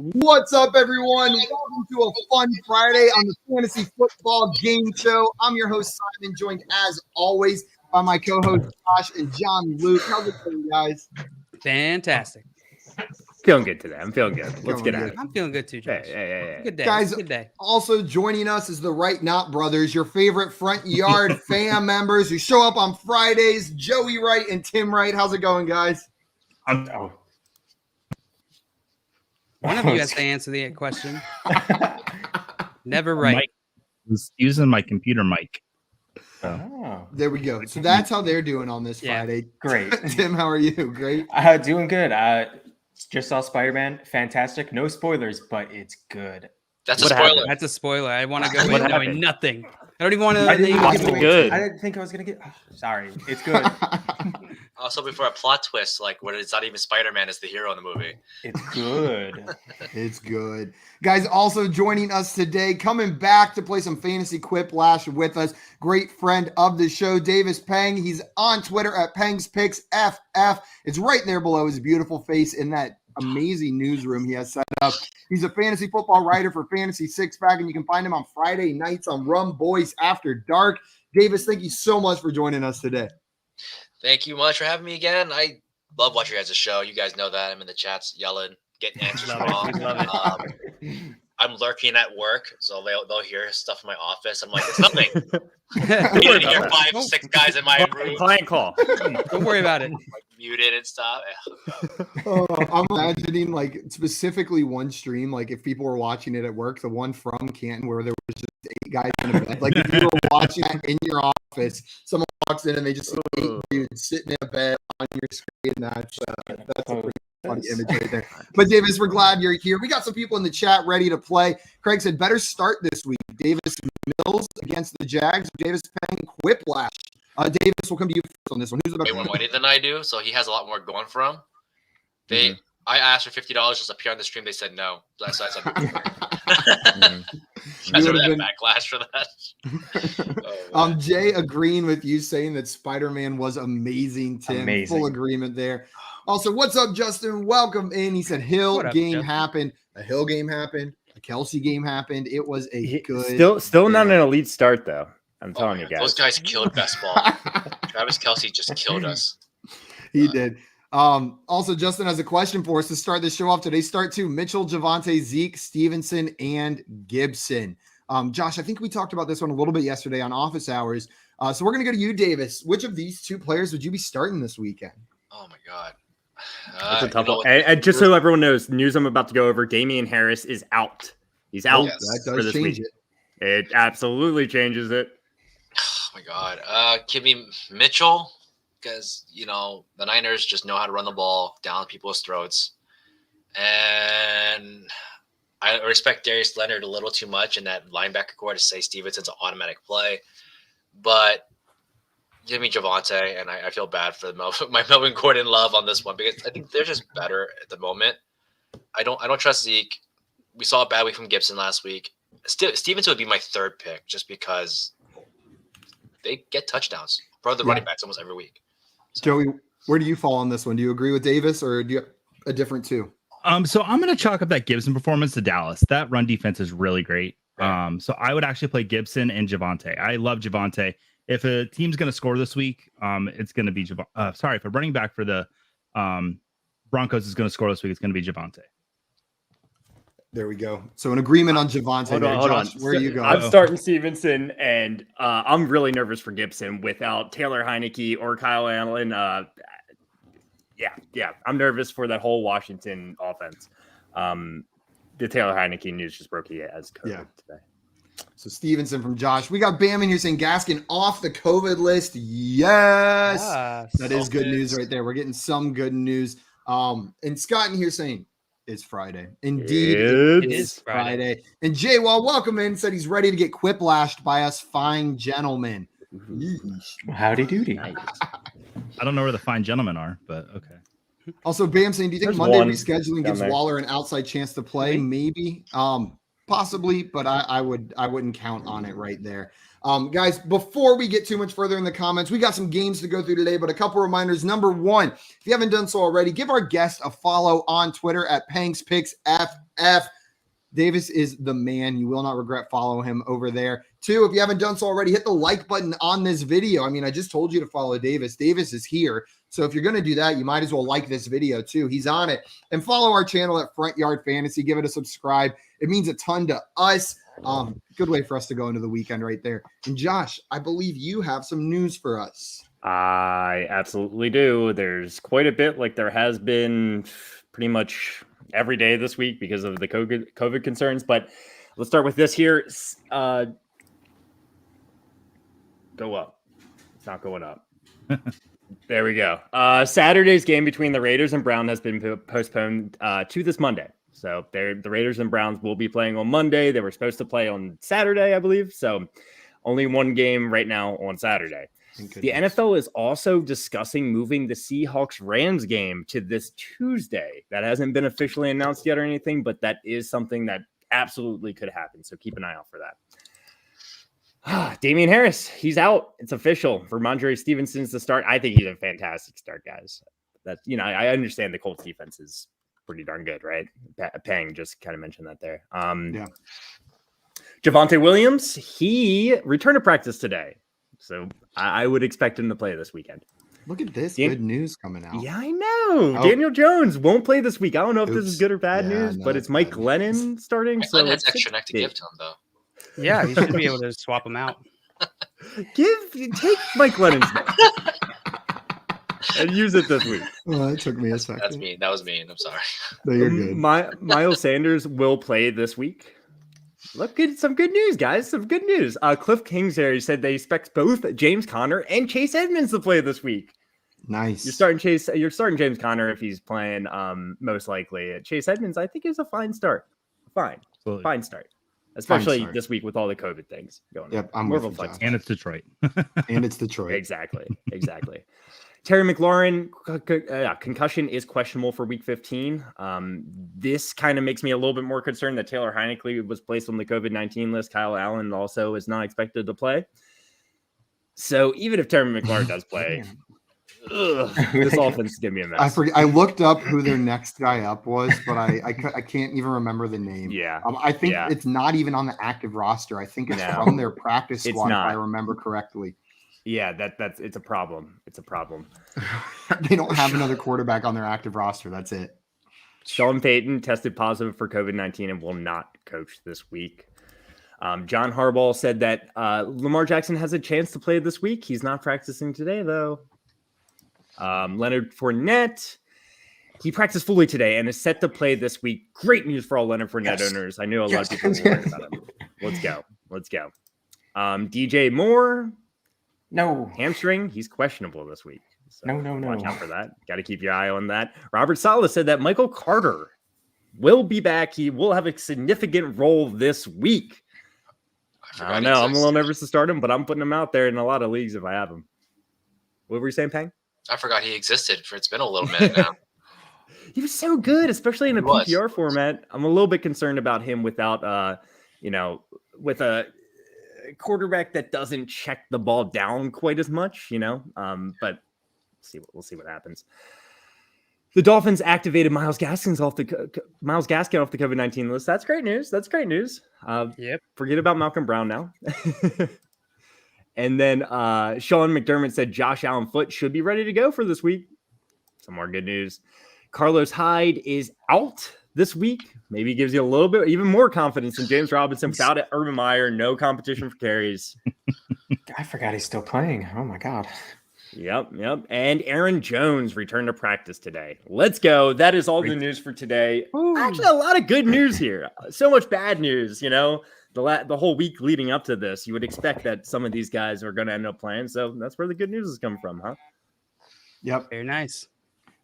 What's up, everyone? Welcome to a fun Friday on the Fantasy Football Game Show. I'm your host, Simon, joined as always by my co-host, Josh and John Luke. How's it going, guys? Fantastic. Feeling good today. I'm feeling good. Let's get at it. I'm feeling good too, Josh. Hey. Good day. Guys, good day. Also joining us is the Right Not Brothers, your favorite front yard fam members who show up on Fridays, Joey Wright and Tim Wright. How's it going, guys? One of you has to answer the question. Never right. Mike was using my computer mic. There we go. So that's how they're doing on this Friday. Great. Tim, how are you? Great. Doing good. Just saw Spider-Man. Fantastic. No spoilers, but it's good. That's a spoiler. That's a spoiler. I want to go in knowing nothing. I don't even want to. I good. didn't think I was gonna get. Sorry, it's good. Also, before a plot twist, like what it's not even Spider-Man is the hero in the movie. It's good. It's good. Guys, also joining us today, coming back to play some Fantasy Quiplash with us, great friend of the show, Davis Peng. He's on Twitter at PengsPicksFF. It's right there below his beautiful face in that amazing newsroom he has set up. He's a fantasy football writer for Fantasy Six Pack, and you can find him on Friday nights on Rum Boys After Dark. Davis, thank you so much for joining us today. Thank you much for having me again. I love watching your guys' show. You guys know that. I'm in the chats yelling, getting answers wrong. I'm lurking at work, so they'll hear stuff in my office. I'm like, it's nothing. You didn't hear 5, 6 guys in my room. Client call. Don't worry about it. Like, muted and stuff. I'm imagining like specifically one stream, like if people were watching it at work, the one from Canton where there was just 8 guys in a bed. Like if you were watching that in your office, someone walks in and they just see 8 dudes sitting in a bed on your screen. That's a pretty funny image right there. But Davis, we're glad you're here. We got some people in the chat ready to play. Craig said better start this week. Davis Mills against the Jags. Davis Peng Quiplash. Davis, we'll come to you first on this one. Who's about Way more money than I do, so he has a lot more going for him. I asked for $50 just to appear on the stream. They said no. So I said I sort of had backlash for that. Jay agreeing with you, saying that Spider-Man was amazing, Tim. Amazing. Full agreement there. Also, what's up, Justin? Welcome in. He said Hill game happened. A Hill game happened. A Kelce game happened. It was a good. Still not an elite start though. I'm telling you guys. Those guys killed best ball. Travis Kelce just killed us. He did. Also, Justin has a question for us to start this show off today. Start 2, Mitchell, Javonte, Zeke, Stevenson, and Gibson. Josh, I think we talked about this one a little bit yesterday on office hours. So we're going to go to you, Davis. Which of these 2 players would you be starting this weekend? Oh, my God. That's a tough one. And just so everyone knows, news I'm about to go over, Damian Harris is out. He's out. Yes, that does change it. It absolutely changes it. Oh, my God. Give me Mitchell. Because, the Niners just know how to run the ball down people's throats. And I respect Darius Leonard a little too much in that linebacker core to say Stevenson's an automatic play. But give me Javonte, and I feel bad for my Melvin Gordon love on this one because I think they're just better at the moment. I don't trust Zeke. We saw a bad week from Gibson last week. Stevenson would be my 3rd pick just because they get touchdowns for the running backs almost every week. Joey, where do you fall on this one? Do you agree with Davis or do you have a different 2? So I'm going to chalk up that Gibson performance to Dallas. That run defense is really great. So I would actually play Gibson and Javonte. I love Javonte. If a team's going to score this week, it's going to be Javonte. If a running back for the Broncos is going to score this week, it's going to be Javonte. There we go. So an agreement on Javonte. Hold on. Where are you going? I'm starting Stevenson, and I'm really nervous for Gibson without Taylor Heineke or Kyle Allen. Yeah. I'm nervous for that whole Washington offense. The Taylor Heineke news just broke. He has COVID today. So Stevenson from Josh. We got Bam in here saying Gaskin off the COVID list. Yes. That is good news right there. We're getting some good news. And Scott in here saying it's Friday. Indeed, it is Friday. And Jay, welcome in, said he's ready to get quiplashed by us fine gentlemen. Howdy doody. I don't know where the fine gentlemen are, but okay. Also, Bam saying, do you think Monday rescheduling gives Waller an outside chance to play? Maybe. Possibly, but I wouldn't count on it right there. Guys, before we get too much further in the comments, we got some games to go through today, but a couple reminders. Number one, if you haven't done so already, give our guest a follow on Twitter at PengsPicksFF. FYF. Davis is the man. You will not regret following him over there. 2, if you haven't done so already, hit the like button on this video. I mean, I just told you to follow Davis. Davis is here. So if you're going to do that, you might as well like this video too. He's on it. And follow our channel at Front Yard Fantasy. Give it a subscribe. It means a ton to us. Good way for us to go into the weekend right there. And Josh, I believe you have some news for us. I absolutely do. There's quite a bit, like there has been pretty much every day this week because of the COVID concerns. But let's start with this here. Go up. It's not going up. There we go. Saturday's game between the Raiders and Browns has been postponed to this Monday. So the Raiders and Browns will be playing on Monday. They were supposed to play on Saturday, I believe. So only one game right now on Saturday. The NFL is also discussing moving the Seahawks-Rams game to this Tuesday. That hasn't been officially announced yet or anything, but that is something that absolutely could happen. So keep an eye out for that. Damian Harris, he's out. It's official. Ramondre Stevenson's the start. I think he's a fantastic start, guys. That's, I understand the Colts defense is pretty darn good, right? Pang just kind of mentioned that there. Yeah. Javonte Williams, he returned to practice today. So I would expect him to play this weekend. Look at this. Good news coming out. Yeah, I know. Oh. Daniel Jones won't play this week. I don't know if this is good or bad news, but it's Mike Glennon starting. So that's extra neck to give to him, though. Yeah, you should be able to swap him out. Take Mike Glennon's neck and use it this week. Well, that took me a second. That's mean. That was mean. I'm sorry. No, you're good. Miles Sanders will play this week. Look, some good news, guys. Some good news. Cliff Kingsbury said they expect both James Conner and Chase Edmonds to play this week. Nice. You're starting James Conner if he's playing. Most likely, Chase Edmonds, I think, is a fine start. Fine start, especially this week with all the COVID things going. Yep, on. I'm with you, and it's Detroit. Exactly. Terry McLaurin concussion is questionable for Week 15. This kind of makes me a little bit more concerned that Taylor Heinicke was placed on the COVID-19 list. Kyle Allen also is not expected to play. So even if Terry McLaurin does play, this offense is gonna be a mess. I looked up who their next guy up was, but I can't even remember the name. Yeah, I think it's not even on the active roster. I think it's from their practice squad, if I remember correctly. Yeah, it's a problem. It's a problem. They don't have another quarterback on their active roster. That's it. Sean Payton tested positive for COVID-19 and will not coach this week. John Harbaugh said that Lamar Jackson has a chance to play this week. He's not practicing today, though. Leonard Fournette, he practiced fully today and is set to play this week. Great news for all Leonard Fournette owners. I know a lot of people were worried about him. Let's go. DJ Moore. No. Hamstring, he's questionable this week. So No. Watch out for that. Got to keep your eye on that. Robert Saleh said that Michael Carter will be back. He will have a significant role this week. I don't know. I'm a little nervous to start him, but I'm putting him out there in a lot of leagues if I have him. What were you saying, Pang? I forgot he existed. It's been a little minute now. He was so good, especially in a PPR format. I'm a little bit concerned about him without, with a quarterback that doesn't check the ball down quite as much, but we'll see what happens. The Dolphins activated Myles Gaskin off the COVID-19 list. That's great news. Yep. Forget about Malcolm Brown now. And then Sean McDermott said Josh Allen foot should be ready to go for this week. Some more good news. Carlos Hyde is out this week. Maybe gives you a little bit, even more confidence in James Robinson without Urban Meyer. No competition for carries. I forgot he's still playing. Oh, my God. Yep. And Aaron Jones returned to practice today. Let's go. That is all the news for today. Actually, a lot of good news here. So much bad news, The whole week leading up to this, you would expect that some of these guys are going to end up playing. So that's where the good news is coming from, huh? Yep. Very nice.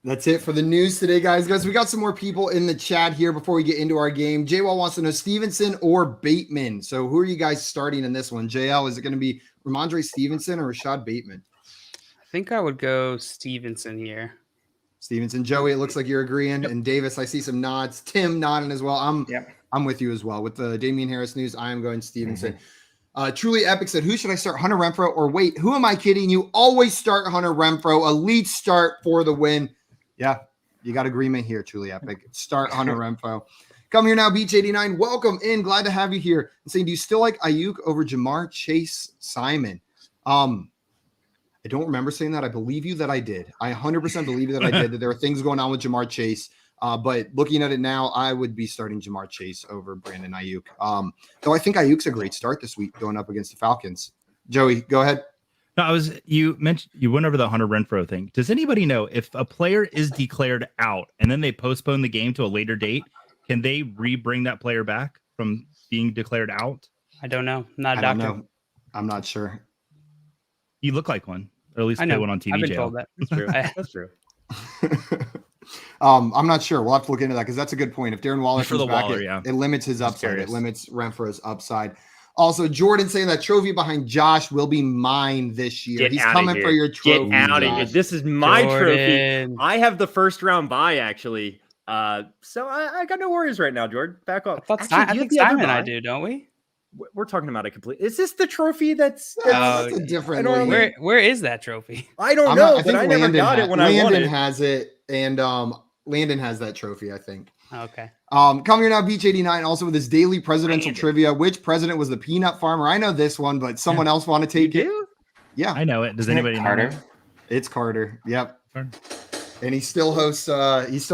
That's it for the news today, guys. We got some more people in the chat here before we get into our game. JL wants to know Stevenson or Bateman. So who are you guys starting in this one? JL, is it going to be Ramondre Stevenson or Rashad Bateman? I think I would go Stevenson here. Stevenson. Joey, it looks like you're agreeing. Yep. And Davis, I see some nods. Tim nodding as well. I'm with you as well. With the Damian Harris news, I am going Stevenson. Truly Epic said, who should I start, Hunter Renfrow or wait? Who am I kidding? You always start Hunter Renfrow. Elite start for the win. Yeah, you got agreement here, Truly Epic. Start Hunter Renfrow. Come here now, Beach89. Welcome in. Glad to have you here. And saying, do you still like Ayuk over Jamar Chase Simon? I don't remember saying that. I believe you that I did. I 100% believe you that I did, that there are things going on with Jamar Chase. But looking at it now, I would be starting Jamar Chase over Brandon Ayuk. Though I think Ayuk's a great start this week going up against the Falcons. Joey, go ahead. No, you went over the Hunter Renfrow thing. Does anybody know if a player is declared out and then they postpone the game to a later date, can they bring that player back from being declared out? I don't know. I'm not a I don't doctor. know. I'm not sure. You look like one, or at least I play know. one on TV. I've been jail. told that. That's true. That's true. I'm not sure. We'll have to look into that because that's a good point. If Darren Waller For comes the back, Waller, it, yeah. it limits his upside. curious. It limits Renfrow's upside. Also, Jordan saying that trophy behind Josh will be mine this year. Get He's outta coming here. for your trophy. Get out of here. Josh. This is my trophy. Jordan. I have the first round bye, actually. So I got no worries right now, Jordan. Back up. I Actually, think do you have the Simon and I other bye? do, don't we? We're talking about a complete. Is this the trophy that's That's a different I don't league. Where is that trophy? I don't I'm know, not- I but think I never got it when I Landon wanted. has it, and Landon has that trophy, I think. Okay. Come here now, Beach 89, also with his daily presidential Landon. trivia. Which president was the peanut farmer? I know this one, but someone else want to take it? do? Yeah, I know it. Does Isn't it anybody know? Carter? it? it's Carter. Yep. Carter. And he still hosts. He's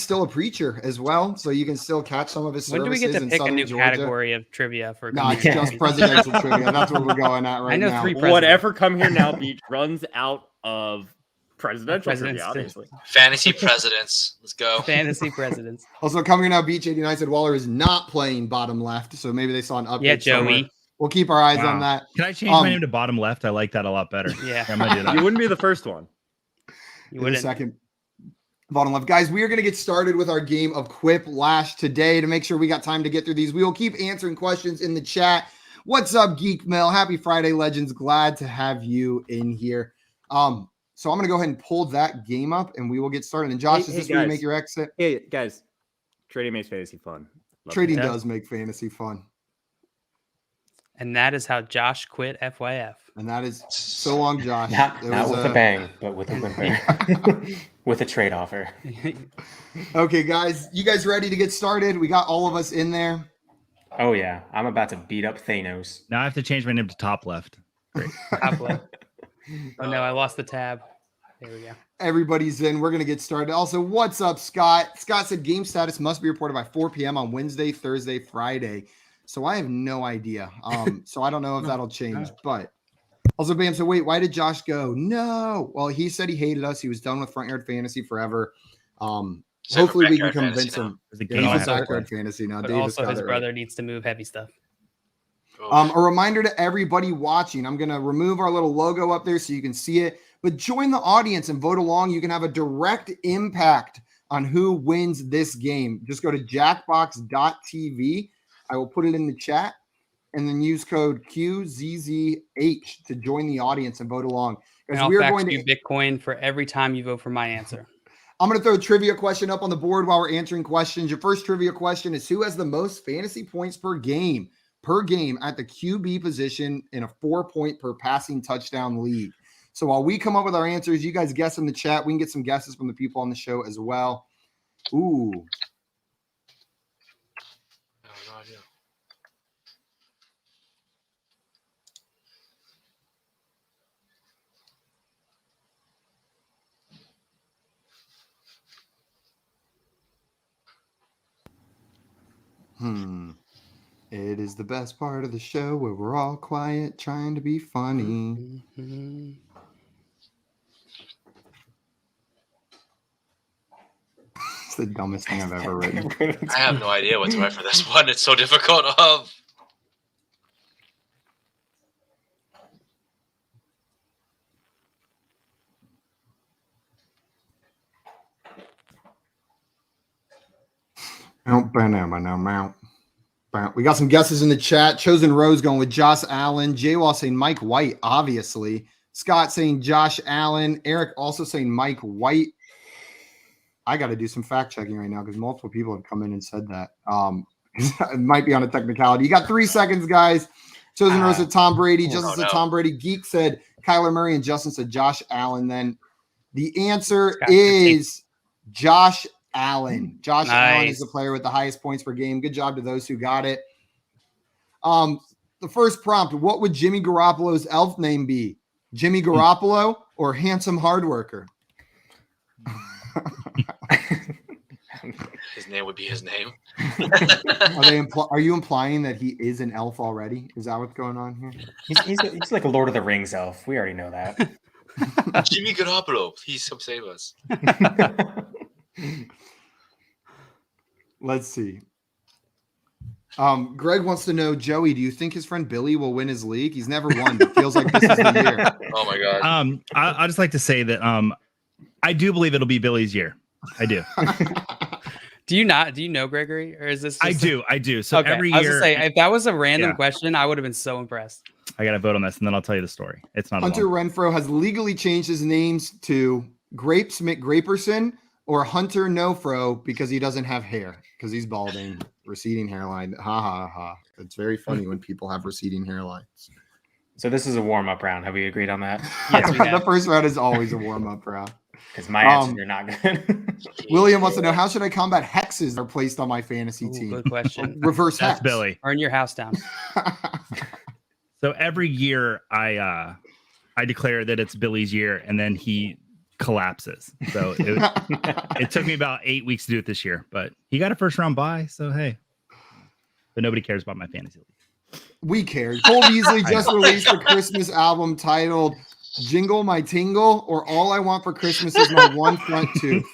still a preacher as well, so you can still catch some of his When do we services get to in pick a Southern new Georgia. category of trivia for? No, it's community? just presidential trivia. That's what we're going at right I know now. 3 presidents. Whatever come here now beach runs out of presidential Presidents trivia, too. obviously. Fantasy presidents. Let's go. Fantasy presidents. Also, come here now, Beach 89 said Waller is not playing bottom left, so maybe they saw an update. Yeah, somewhere. Joey. We'll keep our eyes Wow. on that. Can I change my Um, name to bottom left? I like that a lot better. Yeah. I'm gonna do that. You wouldn't be the first one. You In a wouldn't. second. Bottom left. Guys, we are going to get started with our game of Quiplash today to make sure we got time to get through these. We will keep answering questions in the chat. What's up, Geek Mill? Happy Friday, Legends. Glad to have you in here. So I'm going to go ahead and pull that game up and we will get started. And Josh, Hey, is this hey, where you guys. make your exit? Hey guys, trading makes fantasy fun. Love Trading it. does make fantasy fun. And that is how Josh quit FYF. And that is so long, Josh. Not It was, with a bang, but with a whimper. With a trade offer. Okay, guys, you guys ready to get started? We got all of us in there. Oh yeah, I'm about to beat up Thanos. Now I have to change my name to top left. Top left. Oh no, I lost the tab. There we go. Everybody's in. We're going to get started. Also, what's up, Scott? Scott said game status must be reported by 4 p.m. on Wednesday, Thursday, Friday. So I have no idea. So I don't know if that'll change. But also, Bam, so wait, why did Josh go? No. Well, he said he hated us. He was done with Front Yard Fantasy forever. Except for Hopefully we can Backyard Fantasy convince now. him. There's a Yeah, game he's I a have to Backyard play. Fantasy now. But Davis also got his it right. brother needs to move heavy stuff. Oof. A reminder to everybody watching, I'm going to remove our little logo up there so you can see it, but join the audience and vote along. You can have a direct impact on who wins this game. Just go to jackbox.tv. I will put it in the chat and then use code QZZH to join the audience and vote along. And Because I'll we are fax going to, you Bitcoin for every time you vote for my answer. I'm going to throw a trivia question up on the board while we're answering questions. Your first trivia question is who has the most fantasy points per game at the QB position in a 4-point per passing touchdown league. So while we come up with our answers, you guys guess in the chat. We can get some guesses from the people on the show as well. Ooh. I have no idea. It is the best part of the show where we're all quiet trying to be funny. Mhm. It's the dumbest thing I've ever written. I have no idea what to write for this one. It's so difficult. We got some guesses in the chat. Chosen Rose going with Josh Allen. J-Wall saying Mike White, obviously. Scott saying Josh Allen. Eric also saying Mike White. I got to do some fact checking right now because multiple people have come in and said that. It might be on a technicality. You got 3 seconds, guys. Chosen Rose said Tom Brady. Justin said Tom Brady. Geek said Kyler Murray. And Justin said Josh Allen. Then the answer is Josh Allen. Josh Allen is Nice. the player with the highest points per game. Good job to those who got it. The first prompt, what would Jimmy Garoppolo's elf name be? Jimmy Garoppolo or handsome hard worker? His name would be his name. Are you implying that he is an elf already? Is that what's going on here? He's like a Lord of the Rings elf. We already know that. Jimmy Garoppolo, please come save us. Let's see. Greg wants to know, Joey, do you think his friend Billy will win his league? He's never won, but feels like this is the year. Oh my god. I just like to say that I do believe it'll be Billy's year. I do. Do you not? Do you know Gregory, or is this? I do. So Okay. every I was year, gonna say, if that was a random Yeah. question, I would have been so impressed. I got to vote on this, and then I'll tell you the story. It's not Hunter a long. Renfrow has legally changed his names to Grapes McGraperson or Hunter Nofro because he doesn't have hair, because he's balding, receding hairline. Ha ha ha. It's very funny when people have receding hairlines. So this is a warm-up round. Have we agreed on that? Yes, we The have. first round is always a warm-up round. Because my answers are not good. William wants to know, how should I combat hexes that are placed on my fantasy Ooh, team? good question. Reverse That's hex. Billy. Burn your house down. So every year I declare that it's Billy's year, and then he collapses. So it took me about 8 weeks to do it this year, but he got a first round bye. So hey, but nobody cares about my fantasy league. We cared. Cole Beasley I just know. released a Christmas album titled Jingle My Tingle, or All I Want for Christmas is My One Front Tooth.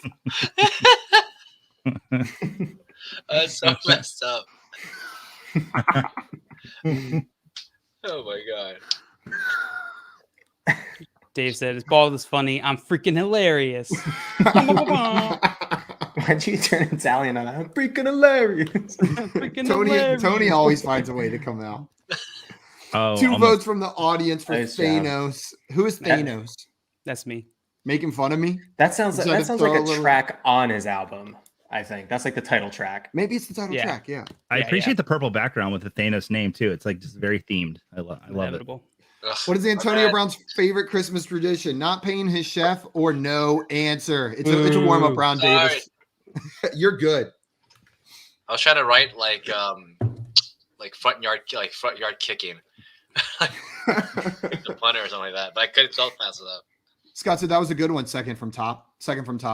That's so messed up. Oh my god. Dave said, his bald is funny. I'm freaking hilarious. Why'd you turn Italian on that? I'm freaking hilarious. Freaking Tony hilarious. always finds a way to come out. Oh, Two almost. votes from the audience for Nice job. Thanos. Who is Thanos? That's me. Making fun of me? That sounds like Try to like throw a a little- track on his album. I think that's like the title track. Maybe it's the title Yeah. track. Yeah. I Yeah, appreciate yeah. the purple background with the Thanos name too. It's like just very themed. I love it. Inevitable. Ugh, What is my Antonio bad. Brown's favorite Christmas tradition? Not paying his chef or no answer? It's a warm up round, Sorry. Davis. You're good. I was trying to write like front yard kicking. The punter or something like that, but I couldn't spell fast enough. Scott said that was a good one. Second from top.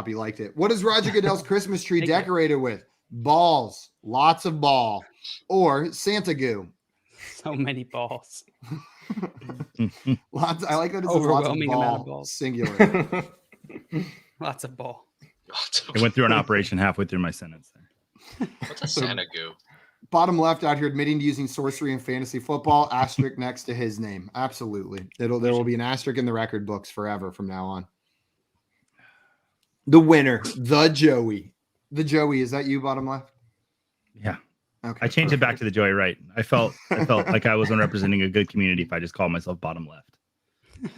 He liked it. What is Roger Goodell's Christmas tree Thank you. decorated with? Balls, lots of ball, or Santa goo. So many balls. Lots. I like that it says lots of Overwhelming amount of ball, balls. singular. Lots of ball. I went through an operation halfway through my sentence there. What's a Santa goo? Bottom left out here admitting to using sorcery in fantasy football. Asterisk next to his name. Absolutely. There will be an asterisk in the record books forever from now on. The winner, the Joey. The Joey, is that you, bottom left? Yeah. Okay. I changed it back to the Joey Right. I felt like I wasn't representing a good community if I just called myself bottom left.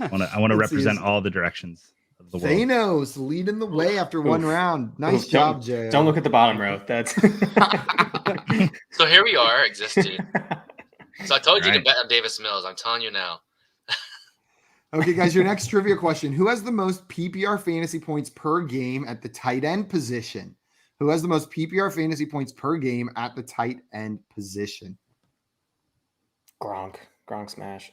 I want to Let's see represent his- all the directions of the world. Thanos leading the way after one Oof. round. Nice Oof, job, Jay. Don't look at the bottom row. That's So here we are, existing. So I told you to Right. bet on Davis Mills. I'm telling you now. Okay, guys, your next trivia question. Who has the most PPR fantasy points per game at the tight end position? Who has the most PPR fantasy points per game at the tight end position? Gronk smash.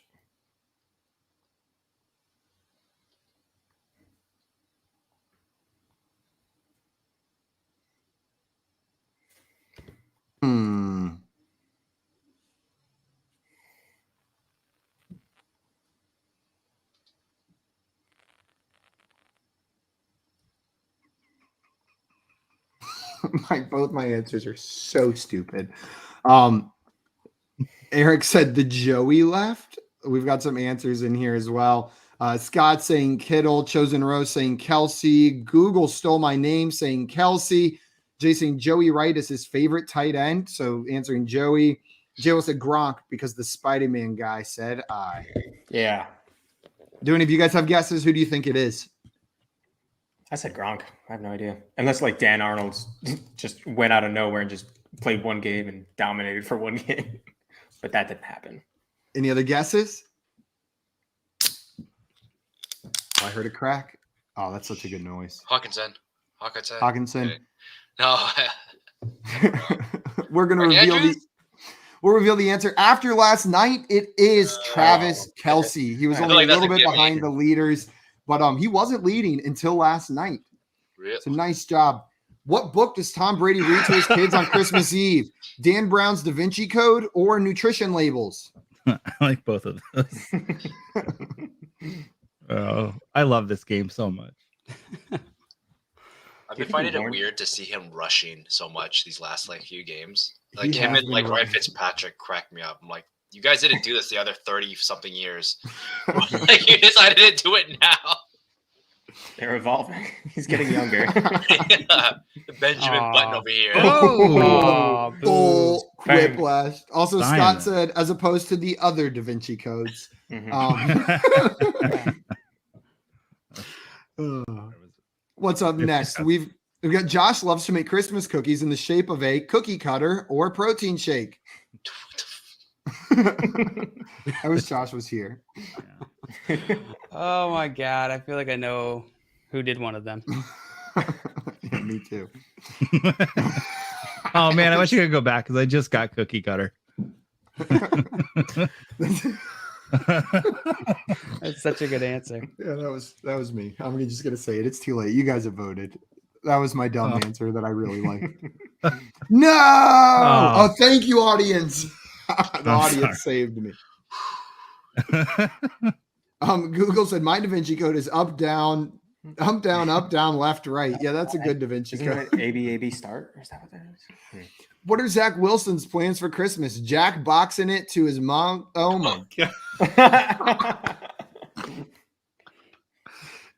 Both my answers are so stupid. Eric said the Joey left. We've got some answers in here as well. Scott saying Kittle, Chosen Rose saying Kelce, Google stole my name saying Kelce, Jay saying Joey Wright is his favorite tight end. So answering Joey. Jay said Gronk because the Spider-Man guy said I. Yeah. Do any of you guys have guesses? Who do you think it is? I said Gronk. I have no idea. Unless like Dan Arnold's just went out of nowhere and just played one game and dominated for one game. But that didn't happen. Any other guesses? Oh, I heard a crack. Oh, that's such a good noise. Hawkinson. Hawkinson. Okay. No. We're gonna Mark reveal Andrews? we'll reveal the answer after last night. It is Travis Kelce. He was I feel only like a that's little a bit gimme. behind the leaders, but he wasn't leading until last night. Really? It's a nice job. What book does Tom Brady read to his kids on Christmas Eve? Dan Brown's Da Vinci Code or Nutrition Labels? I like both of those. Oh, I love this game so much. I've been finding it weird to see him rushing so much these last few games. Like He him has and been Ryan running. Fitzpatrick cracked me up. I'm like, you guys didn't do this the other 30 something years. Like you decided to do it now. They're evolving. He's getting younger. Yeah. Benjamin Aw. Button over here. Oh, Full Bang. whiplash. Also, Simon. Scott said, as opposed to the other Da Vinci codes. Mhm. What's up next? We've got Josh loves to make Christmas cookies in the shape of a cookie cutter or protein shake. I wish Josh was here. Oh my god, I feel like I know who did one of them. Yeah, me too. Oh man, I wish I could go back because I just got cookie cutter. That's such a good answer. Yeah, that was me. I'm just gonna say it. It's too late. You guys have voted. That was my dumb answer that I really like. No! Oh, thank you, audience. The audience saved me. Google said my Da Vinci code is up, down, up, down, left, right. Yeah, that's a good Da Vinci Isn't code. it ABAB start? Or is that what that is? What are Zach Wilson's plans for Christmas? Jack boxing it to his mom. Oh my god.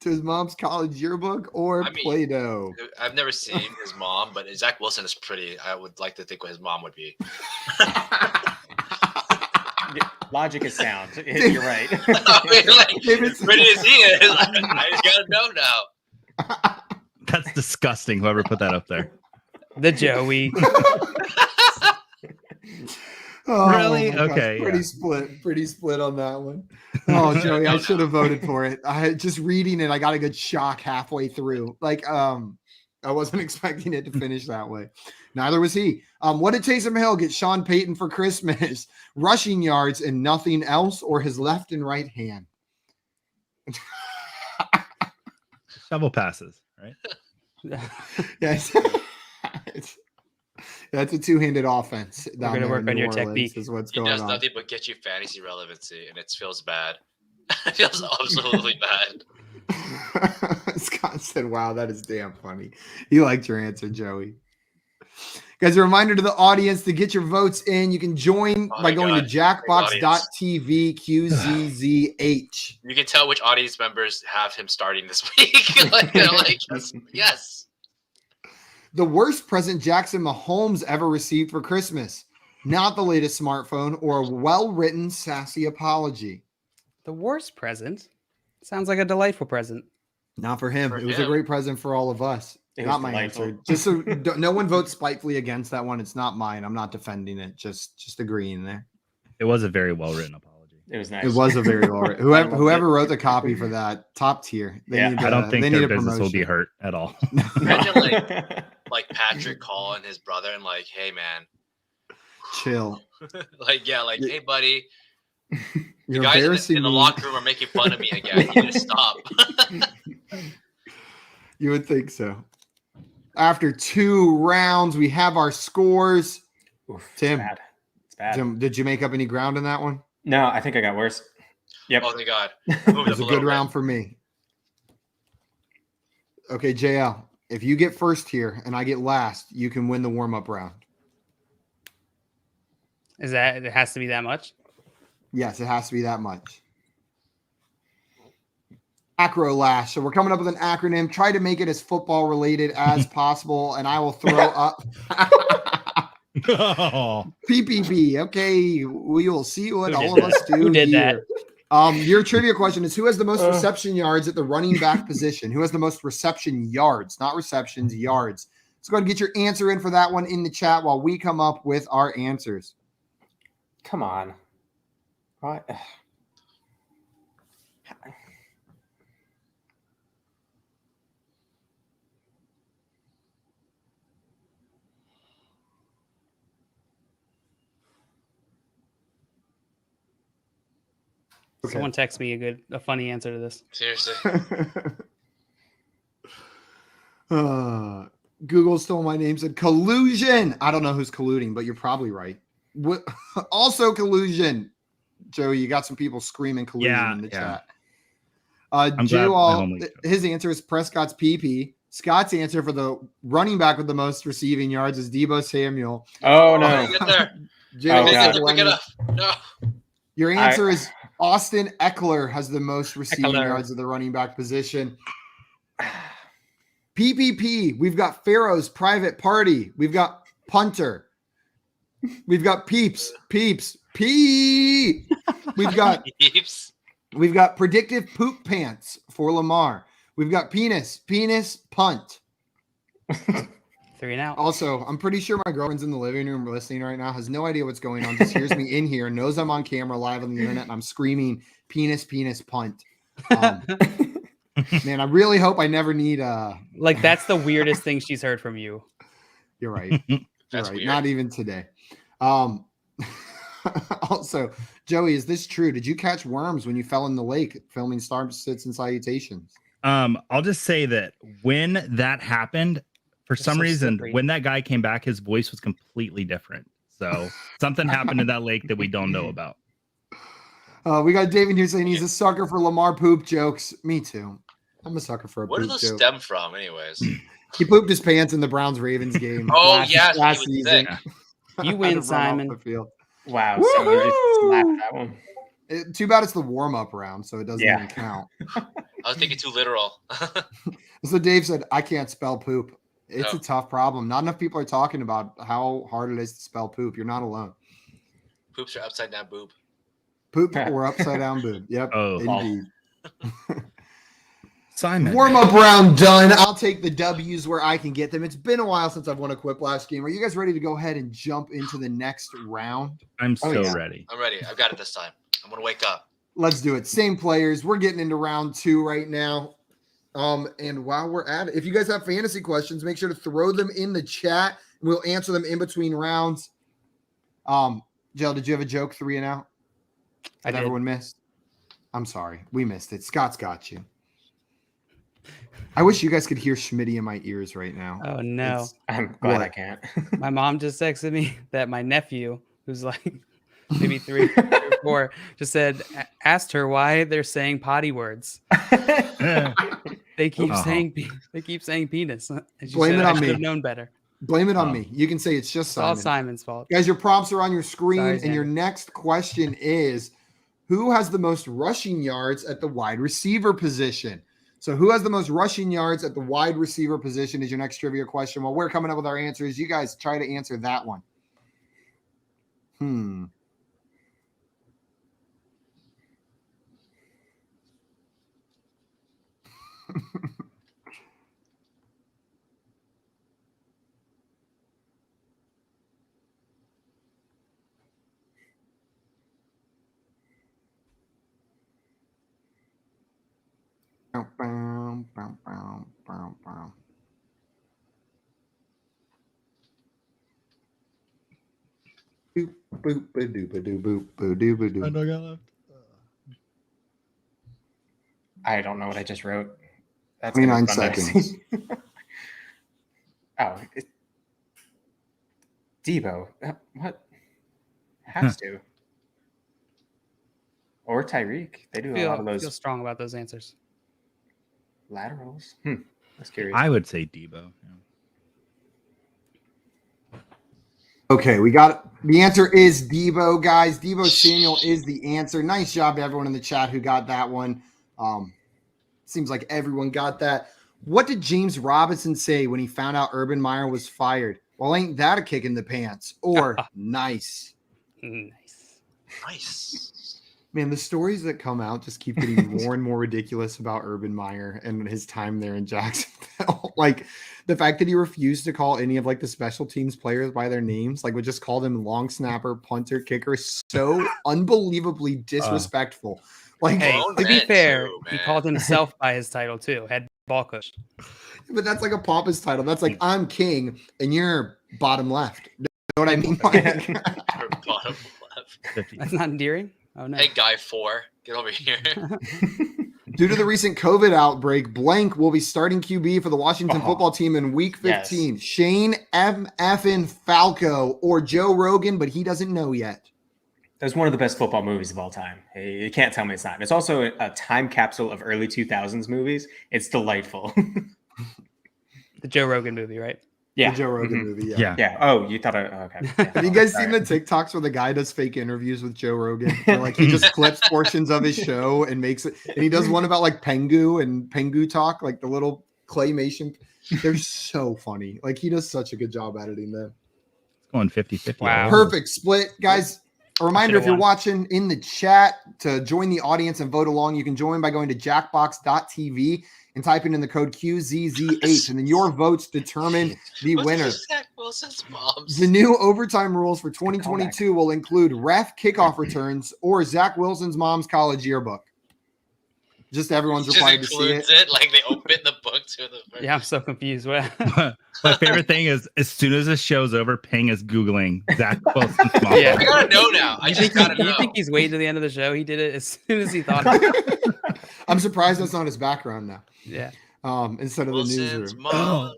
To his mom's college yearbook or Play-Doh? I've never seen his mom, but Zach Wilson is pretty. I would like to think what his mom would be. Logic is sound. You're right. I mean, like, pretty as he is, I just gotta know now. That's disgusting. Whoever put that up there. The Joey. Oh, Really? my gosh. Okay, Pretty split on that one. Oh, Joey, I should have voted for it. I had just reading it, I got a good shock halfway through. I wasn't expecting it to finish that way. Neither was he. What did Taysom Hill get Sean Payton for Christmas? Rushing yards and nothing else, or his left and right hand? Shovel passes, right? Yes. That's a two-handed offense. We're going to work on your technique. Is what's He going does on. nothing but get you fantasy relevancy, and it feels bad. It feels absolutely bad. Scott said, wow, that is damn funny. He liked your answer, Joey. Guys, a reminder to the audience to get your votes in. You can join by going to jackbox.tv QZZH. You can tell which audience members have him starting this week. They're like, yes. The worst present Jackson Mahomes ever received for Christmas. Not the latest smartphone or a well-written, sassy apology. The worst present? Sounds like a delightful present. Not for him. For It was him. a great present for all of us. It Not was my delightful. answer. Just so no one votes spitefully against that one. It's not mine. I'm not defending it. Just agreeing there. It was a very well written apology. It was nice. It was a very well written. Whoever wrote the copy for that, top tier. Yeah, need I don't think they their need a business will be promotion. hurt at all. Imagine like Patrick calling his brother and like, hey man, Chill. hey buddy, the You're guys embarrassing in the me. locker room are making fun of me again. You need to stop. You would think so. After 2 rounds, we have our scores. Oof, Tim. It's bad. Tim, did you make up any ground in that one? No, I think I got worse. Yep. Oh thank God. It was a good round for me. Okay, JL, if you get first here and I get last, you can win the warm-up round. Is that it has to be that much? Yes, it has to be that much. Acro last. So we're coming up with an acronym. Try to make it as football related as possible, and I will throw up Oh, PPB. Okay, we will see what all of us do. Who did that? here. Your trivia question is: who has the most reception yards at the running back position? Who has the most reception yards? Not receptions, yards. Let's go ahead and get your answer in for that one in the chat while we come up with our answers. Come on. What? Okay. Someone text me a funny answer to this. Seriously. Google stole my name, said collusion. I don't know who's colluding, but you're probably right. What, also collusion. Joey, you got some people screaming collusion in the chat. I'm glad my home league his answer is Prescott's PP. Scott's answer for the running back with the most receiving yards is Deebo Samuel. Oh, no. Get there. Joey, God. Pick it up. No. your answer is Austin Eckler has the most receiving yards of the running back position. PPP, we've got Pharaoh's private party. We've got punter. We've got peeps. P. We've got predictive poop pants for Lamar. We've got penis, punt. 3 and out. Also, I'm pretty sure my girlfriend's in the living room listening right now, has no idea what's going on, just hears me in here, knows I'm on camera live on the internet, and I'm screaming penis, punt. Man, I really hope I never need Like, that's the weirdest thing she's heard from you. You're right. That's right. weird. Not even today. Also, Joey, is this true? Did you catch worms when you fell in the lake filming Star Sits and Salutations? I'll just say that when that happened, for some reason, slippery. when that guy came back, his voice was completely different. So something happened in that lake that we don't know about. We got David here saying he's a sucker for Lamar poop jokes. Me too. I'm a sucker for a Where do poop those joke. stem from, anyways? He pooped his pants in the Browns-Ravens game. Oh, yeah, last he would season. think. You Had win, to run off Simon. the field. Wow. Someone just slapped that one. Too bad it's the warm-up round, so it doesn't even count. I was thinking too literal. So Dave said, I can't spell poop. It's No. a tough problem. Not enough people are talking about how hard it is to spell poop. You're not alone. Poops are upside down boob. Poop or upside down boob. Yep. Oh. Indeed. Simon. Warm-up round done. I'll take the W's where I can get them. It's been a while since I've won a Quiplash game. Are you guys ready to go ahead and jump into the next round? I'm so yeah. ready. I'm ready. I've got it this time. I'm going to wake up. Let's do it. Same players. We're getting into round 2 right now. And while we're at it, if you guys have fantasy questions, make sure to throw them in the chat and we'll answer them in between rounds. Jill, did you have a joke 3 and out? I That did. everyone missed? I'm sorry. We missed it. Scott's got you. I wish you guys could hear Schmitty in my ears right now. Oh, no. It's- I'm glad What? I can't. My mom just texted me that my nephew, who's like maybe 3 or 4, just said, asked her why they're saying potty words. They keep saying penis. And she Blame said, it I on should me. have known better. Blame it on Oh. me. You can say it's just It's all Simon. Simon's fault. Guys, your prompts are on your screen, Sorry, and your Xander. next question is, who has the most rushing yards at the wide receiver position? So who has the most rushing yards at the wide receiver position is your next trivia question. While we're coming up with our answers, you guys try to answer that one. Bow, bow, bow, bow, bow, bow. Boop, boop, ba-doo, ba-doo, boop, ba-doo, ba-doo. I don't know what I just wrote. That's 29 gonna be fun to seconds. see. Oh, Debo. What? Has to. Or Tyreek. They do a lot of Feel those strong about those answers. laterals. That's curious. I would say Debo. Okay, we got the answer is Debo, guys. Debo Samuel is the answer. Nice job to everyone in the chat who got that one. Seems like everyone got that. What did James Robinson say when he found out Urban Meyer was fired? Well, ain't that a kick in the pants? Or nice. Nice. Nice. Man, the stories that come out just keep getting more and more ridiculous about Urban Meyer and his time there in Jacksonville. Like the fact that he refused to call any of like the special teams players by their names, like would just call them long snapper, punter, kicker, so unbelievably disrespectful. Like, Hey, Grown to be man fair, too, he man. called himself by his title too. Head ball coach. but that's like a pompous title. That's like I'm king and you're bottom left. You know what I mean? Like, Bottom left. 50. That's not endearing. Oh no. Hey, guy 4, get over here. Due to the recent COVID outbreak, blank will be starting QB for the Washington football team in week 15. Yes. Shane M. Falco or Joe Rogan, but he doesn't know yet. That's one of the best football movies of all time. You can't tell me it's not. It's also a time capsule of early 2000s movies. It's delightful. The Joe Rogan movie, right? Yeah. The Joe Rogan movie, yeah. Yeah. Oh, you thought okay. Yeah. Have you guys Sorry. seen the TikToks where the guy does fake interviews with Joe Rogan? Where, like, he just clips portions of his show and makes it. And he does one about like Pengu and Pengu Talk, like the little claymation. They're so funny. Like, he does such a good job editing them. It's going 50-50. Wow. Perfect split, guys. A reminder, if you're won. watching in the chat, to join the audience and vote along, you can join by going to jackbox.tv and typing in the code QZZ8, and then your votes determine the winner. Zach Wilson's mom's. The new overtime rules for 2022 will include ref kickoff returns or Zach Wilson's mom's college yearbook. Just everyone's Just required to see it. includes it. Like they open the book to the first. Yeah, I'm so confused. What? My favorite thing is as soon as the show's over, Ping is Googling Zach Wilson's mom. Yeah. I gotta know now. I just gotta You know. think he's waiting to the end of the show? He did it as soon as he thought of it. I'm surprised that's not his background now. Yeah. Instead of the Wilson's newsroom. mom.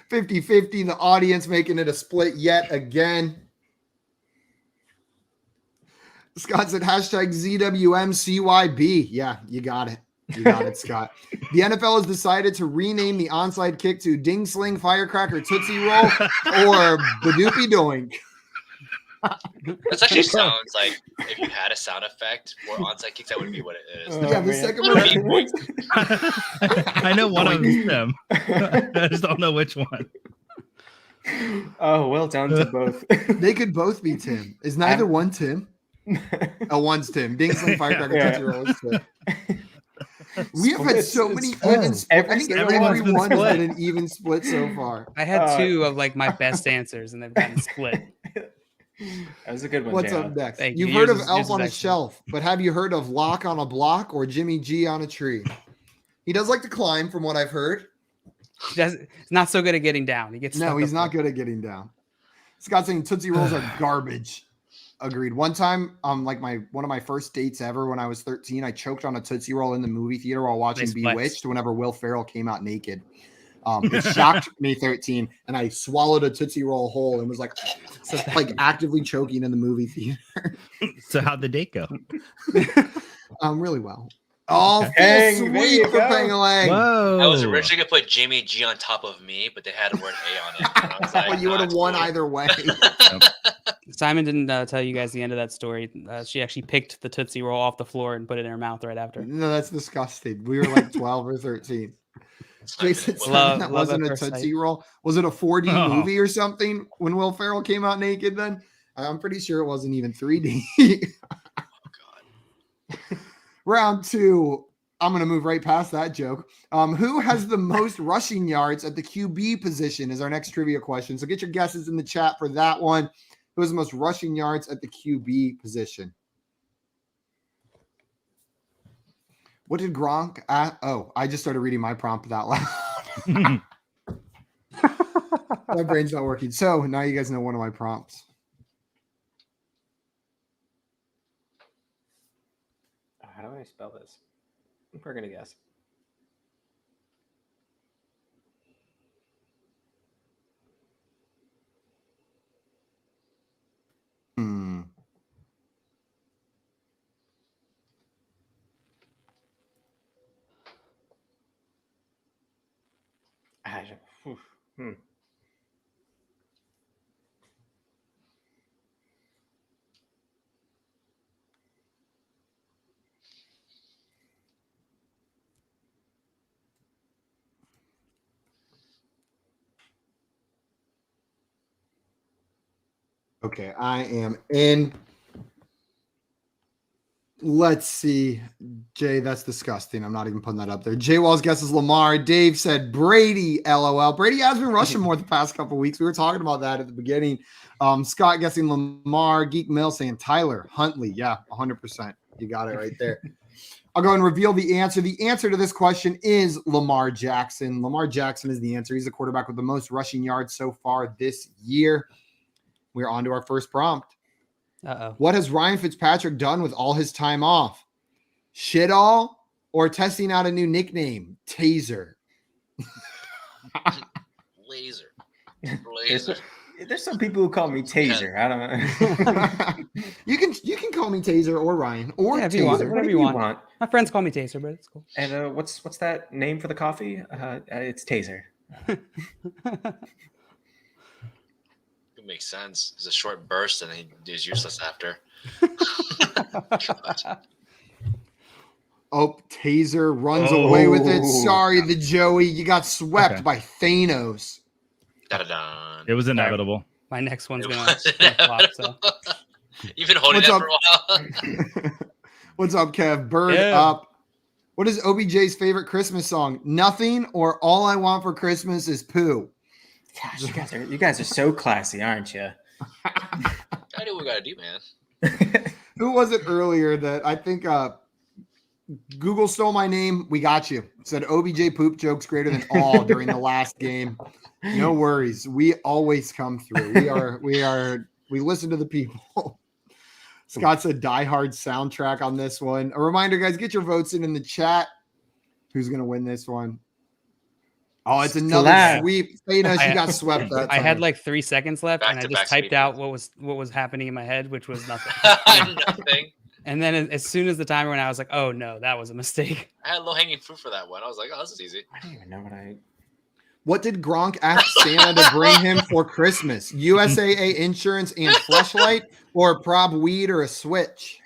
50-50, the audience making it a split yet again. Scott said hashtag ZWMCYB. Yeah, you got it. You got it, Scott. The NFL has decided to rename the onside kick to Ding Sling Firecracker Tootsie Roll or Badoopy Doink. This actually sounds like if you had a sound effect for onside kicks, that would be what it is. Yeah, the man. second What do one. I know one of them. I just don't know which one. Oh, well done to both. They could both be Tim. Is neither one Tim? Oh, one's Tim. Ding Sling Firecracker Yeah. Tootsie Roll is Tim. We have had so many even splits. I think Everyone's been everyone has split. been an even split so far. I had two of like my best answers, and they've gotten split. That was a good one. What's J-Lo. up next? Thank you. You've heard of Yours is Elf on a excellent. Shelf, but have you heard of Lock on a Block or Jimmy G on a Tree? He does like to climb, from what I've heard. He's not so good at getting down. He gets No, stuck he's up not there. good at getting down. Scott's saying Tootsie Rolls are garbage. Agreed. One time, like one of my first dates ever when I was 13, I choked on a Tootsie Roll in the movie theater while watching Nice flex. Bewitched whenever Will Ferrell came out naked. It shocked me 13, and I swallowed a Tootsie Roll whole and was like actively choking in the movie theater. So how'd the date go? Really well. Oh, full Dang, there sweep you for go. Pengalang. Whoa. I was originally gonna put Jimmy G on top of me, but they had the word A on it. And I was like, Well, you would have it's won cool. either way. Simon didn't tell you guys the end of that story. She actually picked the Tootsie Roll off the floor and put it in her mouth right after. No, that's disgusting. We were like 12 or 13. It's not Jason good. said Love- that love at wasn't a first sight. Tootsie Roll. Was it a 4D Oh. movie or something when Will Ferrell came out naked then? I'm pretty sure it wasn't even 3D. Oh god. Round 2. I'm going to move right past that joke. Who has the most rushing yards at the QB position is our next trivia question. So get your guesses in the chat for that one. Who has the most rushing yards at the QB position? What did Gronk? I just started reading my prompt out loud. My brain's not working. So now you guys know one of my prompts. How do I spell this? We're gonna guess. Hmm. Hmm. Okay, I am in. Let's see. Jay, that's disgusting. I'm not even putting that up there. Jay Wall's guess is Lamar. Dave said Brady, LOL. Brady has been rushing more the past couple weeks. We were talking about that at the beginning. Scott guessing Lamar. Geek Mill saying Tyler Huntley. Yeah, 100%. You got it right there. I'll go and reveal the answer. The answer to this question is Lamar Jackson. Lamar Jackson is the answer. He's the quarterback with the most rushing yards so far this year. We're on to our first prompt. Uh-oh. What has Ryan Fitzpatrick done with all his time off? Shit all or testing out a new nickname? Taser. Laser. There's some people who call me Taser. I don't know. You can call me Taser or Ryan or Yeah, if you want, Taser. whatever you want. My friends call me Taser, but it's cool. And what's that name for the coffee? It's Taser. It makes sense. It's a short burst, and he's useless after. Oh, Taser runs away with it. Oh. Sorry, the Joey. You got swept Okay. by Thanos. Da-da-da. It was inevitable. My next one's It gonna was flop. So You've been holding What's that up? for a while. What's up, Kev? Bird Yeah. up. What is OBJ's favorite Christmas song? Nothing or All I Want for Christmas is Pooh. Gosh, you guys are so classy, aren't you? Gotta do what we gotta do, man. Who was it earlier that I think Google stole my name? We got you. Said OBJ poop jokes greater than all during the last game. No worries. We always come through. We listen to the people. Scott said Die Hard soundtrack on this one. A reminder, guys, get your votes in the chat. Who's going to win this one? Oh, it's another Slap. sweep. Thanos, you got swept that I had time. like 3 seconds left, and I Back-to-back just typed sweep. out what was happening in my head, which was nothing. Nothing. And then as soon as the timer went out, I was like, "Oh no, that was a mistake." I had low hanging fruit for that one. I was like, oh, this is easy. I don't even know what I. What did Gronk ask Santa to bring him for Christmas? USAA insurance and fleshlight, or a prob weed or a switch?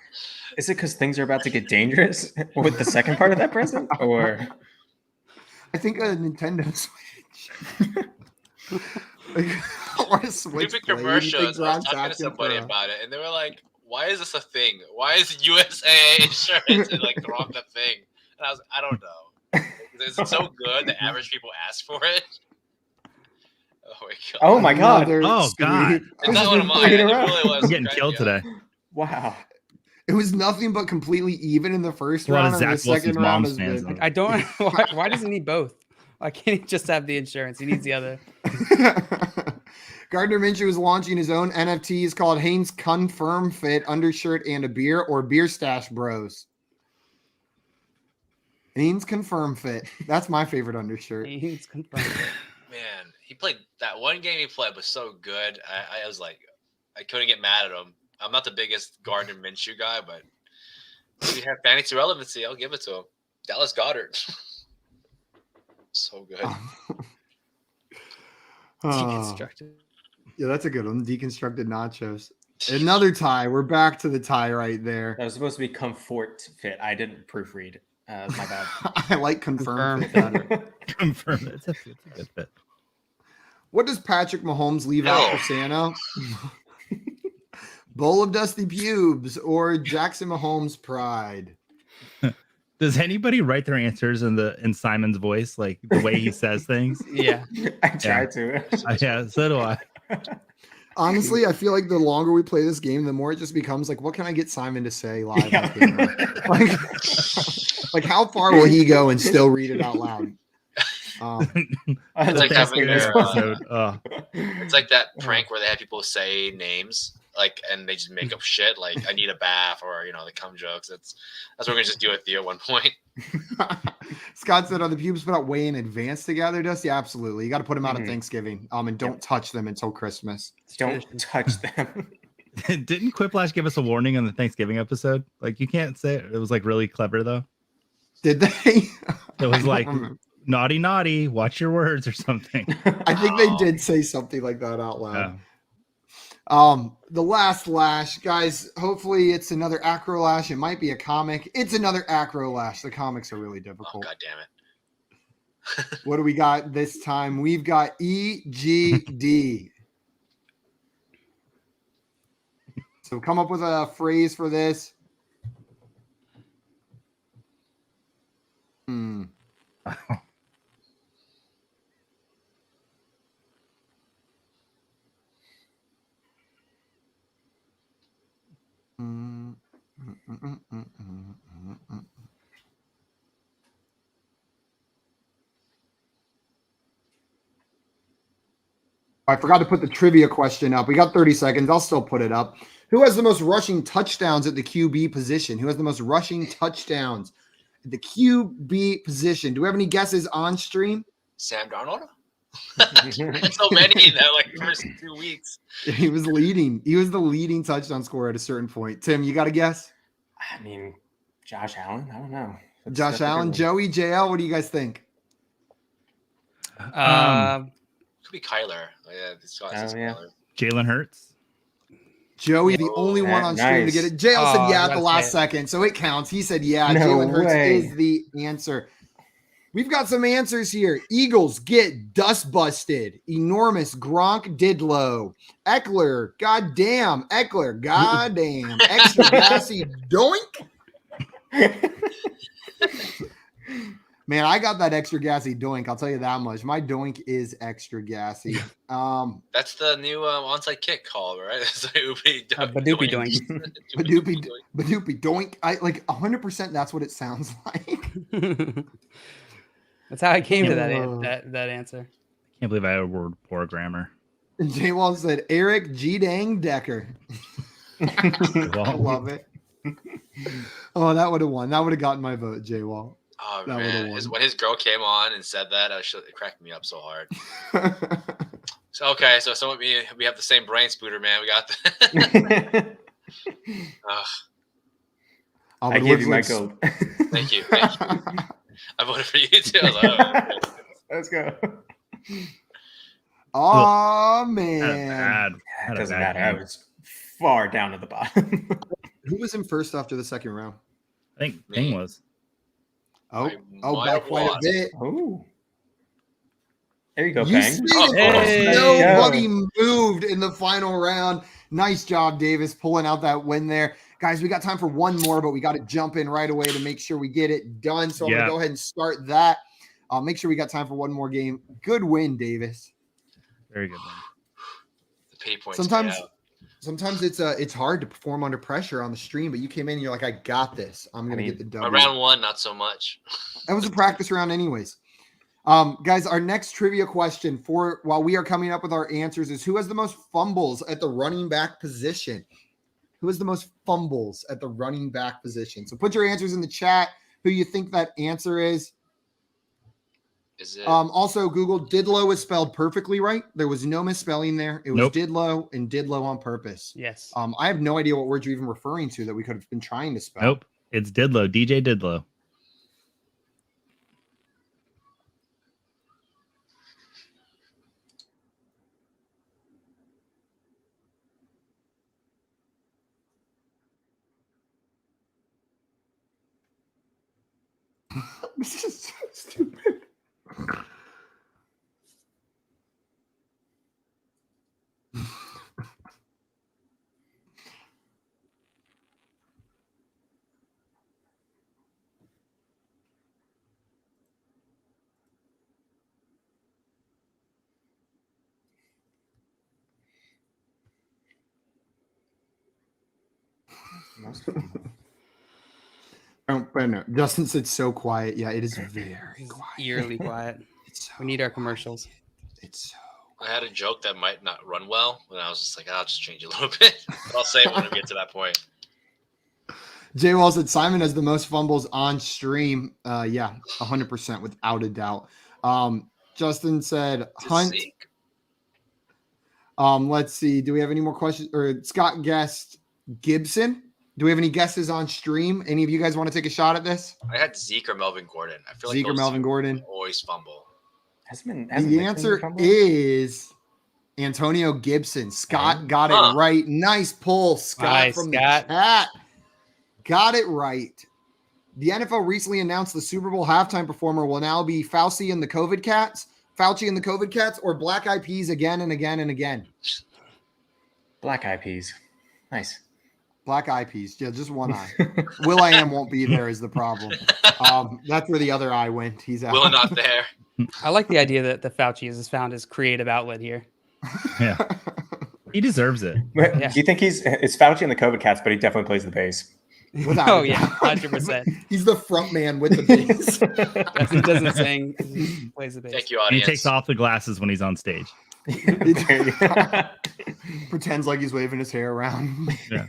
Is it because things are about to get dangerous with the second part of that present, or I think a Nintendo Switch. Or a Switch. Stupid blade. You commercials. think I was Gronk's talking to asking somebody for a- about it, and they were like, why is this a thing? Why is USAA insurance and like Gronk a thing? And I was, I don't know. Is it so good that average people ask for it? Oh my god! oh my god, Another Oh, sweep. God. It's This not has one of been mine. three It in a row. really was. I'm getting Cracked killed me up. today. wow. It was nothing but completely even in the first A lot round, of and the Zach Wilson's second round mom's has fans, been. though. I don't. Why does he need both? Why can't he just have the insurance? He needs the other. Gardner Minshew is launching his own NFTs called Haynes Confirm Fit undershirt and a beer, or Beer Stash Bros. Haynes Confirm Fit. That's my favorite undershirt. He's confirmed. Man, he played that one game he played was so good. I was like, I couldn't get mad at him. I'm not the biggest Gardner Minshew guy, but if he had fantasy relevancy, I'll give it to him. Dallas Goedert. So good. Deconstructed. Yeah, that's a good one. Deconstructed nachos. Another tie. We're back to the tie right there. That was supposed to be comfort fit. I didn't proofread. My bad. I like confirm fit Confirm. better. Confirm it. It's a good fit. What does Patrick Mahomes leave out for Santa? Bowl of dusty pubes or Jackson Mahomes pride? Does anybody write their answers in Simon's voice, like the way he says things? Yeah. I tried to. Yeah, so do I. Honestly, I feel like the longer we play this game, the more it just becomes like, what can I get Simon to say live Yeah. on camera? Like how far will he go and still read it out loud? It's like having this their, episode. It's like that prank where they have people say names, like, and they just make up shit, like I need a bath, or they cum jokes. That's what we're gonna just do with you at one point. Scott said, "Are the pubes put out way in advance together?" Dusty, absolutely. You got to put them out at Thanksgiving. And don't touch them until Christmas. Don't touch them. Didn't Quiplash give us a warning on the Thanksgiving episode? Like, you can't say it. It was like really clever though. Did they? It was like remember. naughty, watch your words or something. I think they did say something like that out loud. Yeah. The last lash, guys. Hopefully, it's another acro lash. It might be a comic. It's another acro lash. The comics are really Oh difficult. god damn it! What do we got this time? We've got EGD. So come up with a phrase for this. I forgot to put the trivia question up. We got 30 seconds. I'll still put it up. Who has the most rushing touchdowns at the QB position? Who has the most rushing touchdowns at the QB position? Do we have any guesses on stream? Sam Darnold. So many in that like first 2 weeks. He was leading. He was the leading touchdown scorer at a certain point. Tim, you got a guess? I mean, Josh Allen. I don't know. Josh Allen, Joey, JL. What do you guys think? Could be Kyler. Oh, yeah, this guy's Kyler. Jalen Hurts. Joey, the only one on stream to get it. JL said yeah at the last second, so it counts. He said yeah. No Jalen Hurts way. is the answer. We've got some answers here. Eagles get dust busted. Enormous. Gronk did low. Eckler. Goddamn. Eckler. Goddamn. Extra gassy. Doink. Man, I got that extra gassy doink. I'll tell you that much. My doink is extra gassy. That's the new onside kick call, right? That's like Badoopy doink. Badoopy doink. I like 100%. That's what it sounds like. That's how I came to that answer. Can't believe I had a word poor grammar. And J Wall said Eric G. Dang Decker. I love it. Oh, that would have won. That would have gotten my vote, J Wall. Oh man, when his girl came on and said that, it cracked me up so hard. So we have the same brain spooter, man. We got that. I gave you my code. Thank you. I voted for you too. I was like, oh. Let's go. Oh man, That doesn't matter. I was far down at the bottom. who was in first after the second round? I think Ping was. By quite a bit. Oh, there you go, You Pang. see nobody moved in the final round. Nice job, Davis, pulling out that win there. Guys, we got time for one more, but we got to jump in right away to make sure we get it done. So I'm going to go ahead and start that. Make sure we got time for one more game. Good win, Davis. Very good win. The pay points. Sometimes it's hard to perform under pressure on the stream, but you came in and you're like, I got this. I'm going to get the W. Round one, not so much. That was a practice round anyways. Guys, our next trivia question while we are coming up with our answers is who has the most fumbles at the running back position? Who has the most fumbles at the running back position? So put your answers in the chat, who you think that answer is. Is it? Also, Google, Didlow is spelled perfectly right. There was no misspelling there. It was Didlow and Didlow on purpose. Yes. I have no idea what word you're even referring to that we could have been trying to spell. Nope. It's Didlow. DJ Didlow. This is so stupid. No. Justin said so quiet. Yeah, it is very quiet. Eerily quiet. We need our commercials. It's so. I had a joke that might not run well, and I was just like, I'll just change it a little bit. But I'll say it when we get to that point. J Wall said Simon has the most fumbles on stream. Yeah, 100% without a doubt. Justin said Hunt. Let's see. Do we have any more questions? Or Scott guessed Gibson. Do we have any guesses on stream? Any of you guys want to take a shot at this? I had Zeke or Melvin Gordon. I feel like Zeke or Melvin Gordon always fumble. The answer is Antonio Gibson. Scott got it right. Nice pull, Scott, from the chat. Got it right. The NFL recently announced the Super Bowl halftime performer will now be Fauci and the COVID Cats, or Black Eyed Peas again and again and again. Black Eyed Peas. Nice. Black Eyed Peas. Yeah, just one eye. Will.i.am won't be there is the problem. That's where the other eye went. He's out. Will not there. I like the idea that the Fauci has found his creative outlet here. Yeah. He deserves it. Yeah. Do you think it's Fauci and the COVID Cats, but he definitely plays the bass? Oh, yeah, 100%. He's the front man with the bass. He doesn't sing. He plays the bass. Thank you, audience. He takes off the glasses when he's on stage. Pretends like he's waving his hair around. Yeah.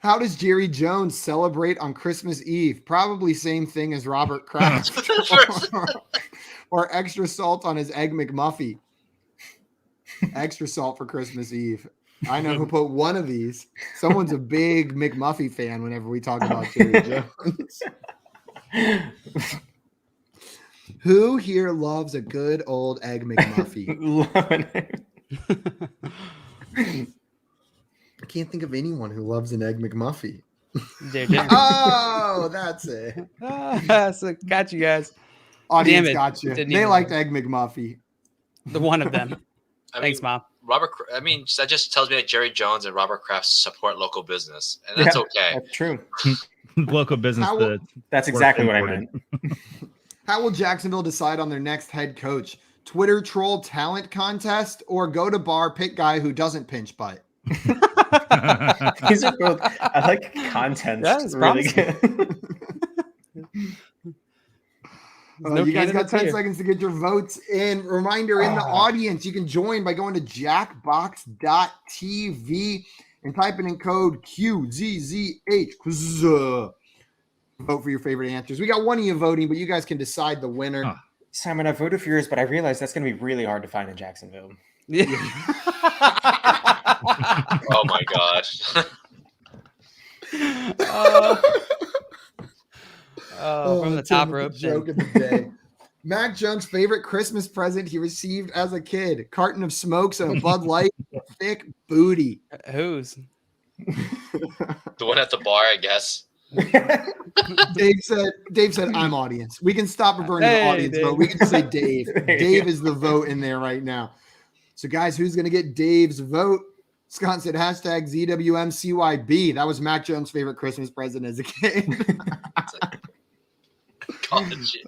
How does Jerry Jones celebrate on Christmas Eve? Probably same thing as Robert Kraft. Or extra salt on his Egg McMuffin. Extra salt for Christmas Eve. I know who put one of these. Someone's a big McMuffin fan whenever we talk about Jerry Jones. Who here loves a good old Egg McMuffin? I can't think of anyone who loves an Egg McMuffin. Oh, that's it. So got you guys. Audience Damn it. got you. Didn't They even- liked Egg McMuffin. The one of them. Thanks, Mom. That just tells me that Jerry Jones and Robert Kraft support local business, and that's okay. That's true. Local business. How- That's exactly what I meant. How will Jacksonville decide on their next head coach? Twitter troll talent contest or go to bar pick guy who doesn't pinch butt? These are both. I like content. That is really promising. good. No You guys got candidates 10 here. seconds to get your votes in. Reminder in the audience, you can join by going to jackbox.tv and typing in code QZZH. Vote for your favorite answers. We got one of you voting, but you guys can decide the winner. Huh. Simon, I voted for yours, but I realized that's going to be really hard to find in Jacksonville. Yeah. Oh my god. From the that's top the rope. Joke of the day. Mac Jones' favorite Christmas present he received as a kid: carton of smokes and a Bud Light, thick booty. Who's? The one at the bar, I guess. Dave said, I'm audience. We can stop and burn the Hey, audience Dave. vote. We can just say Dave. There you Dave go. is the vote in there right now. So, guys, who's going to get Dave's vote? Scott said hashtag ZWMCYB. That was Mac Jones' favorite Christmas present as a kid. College.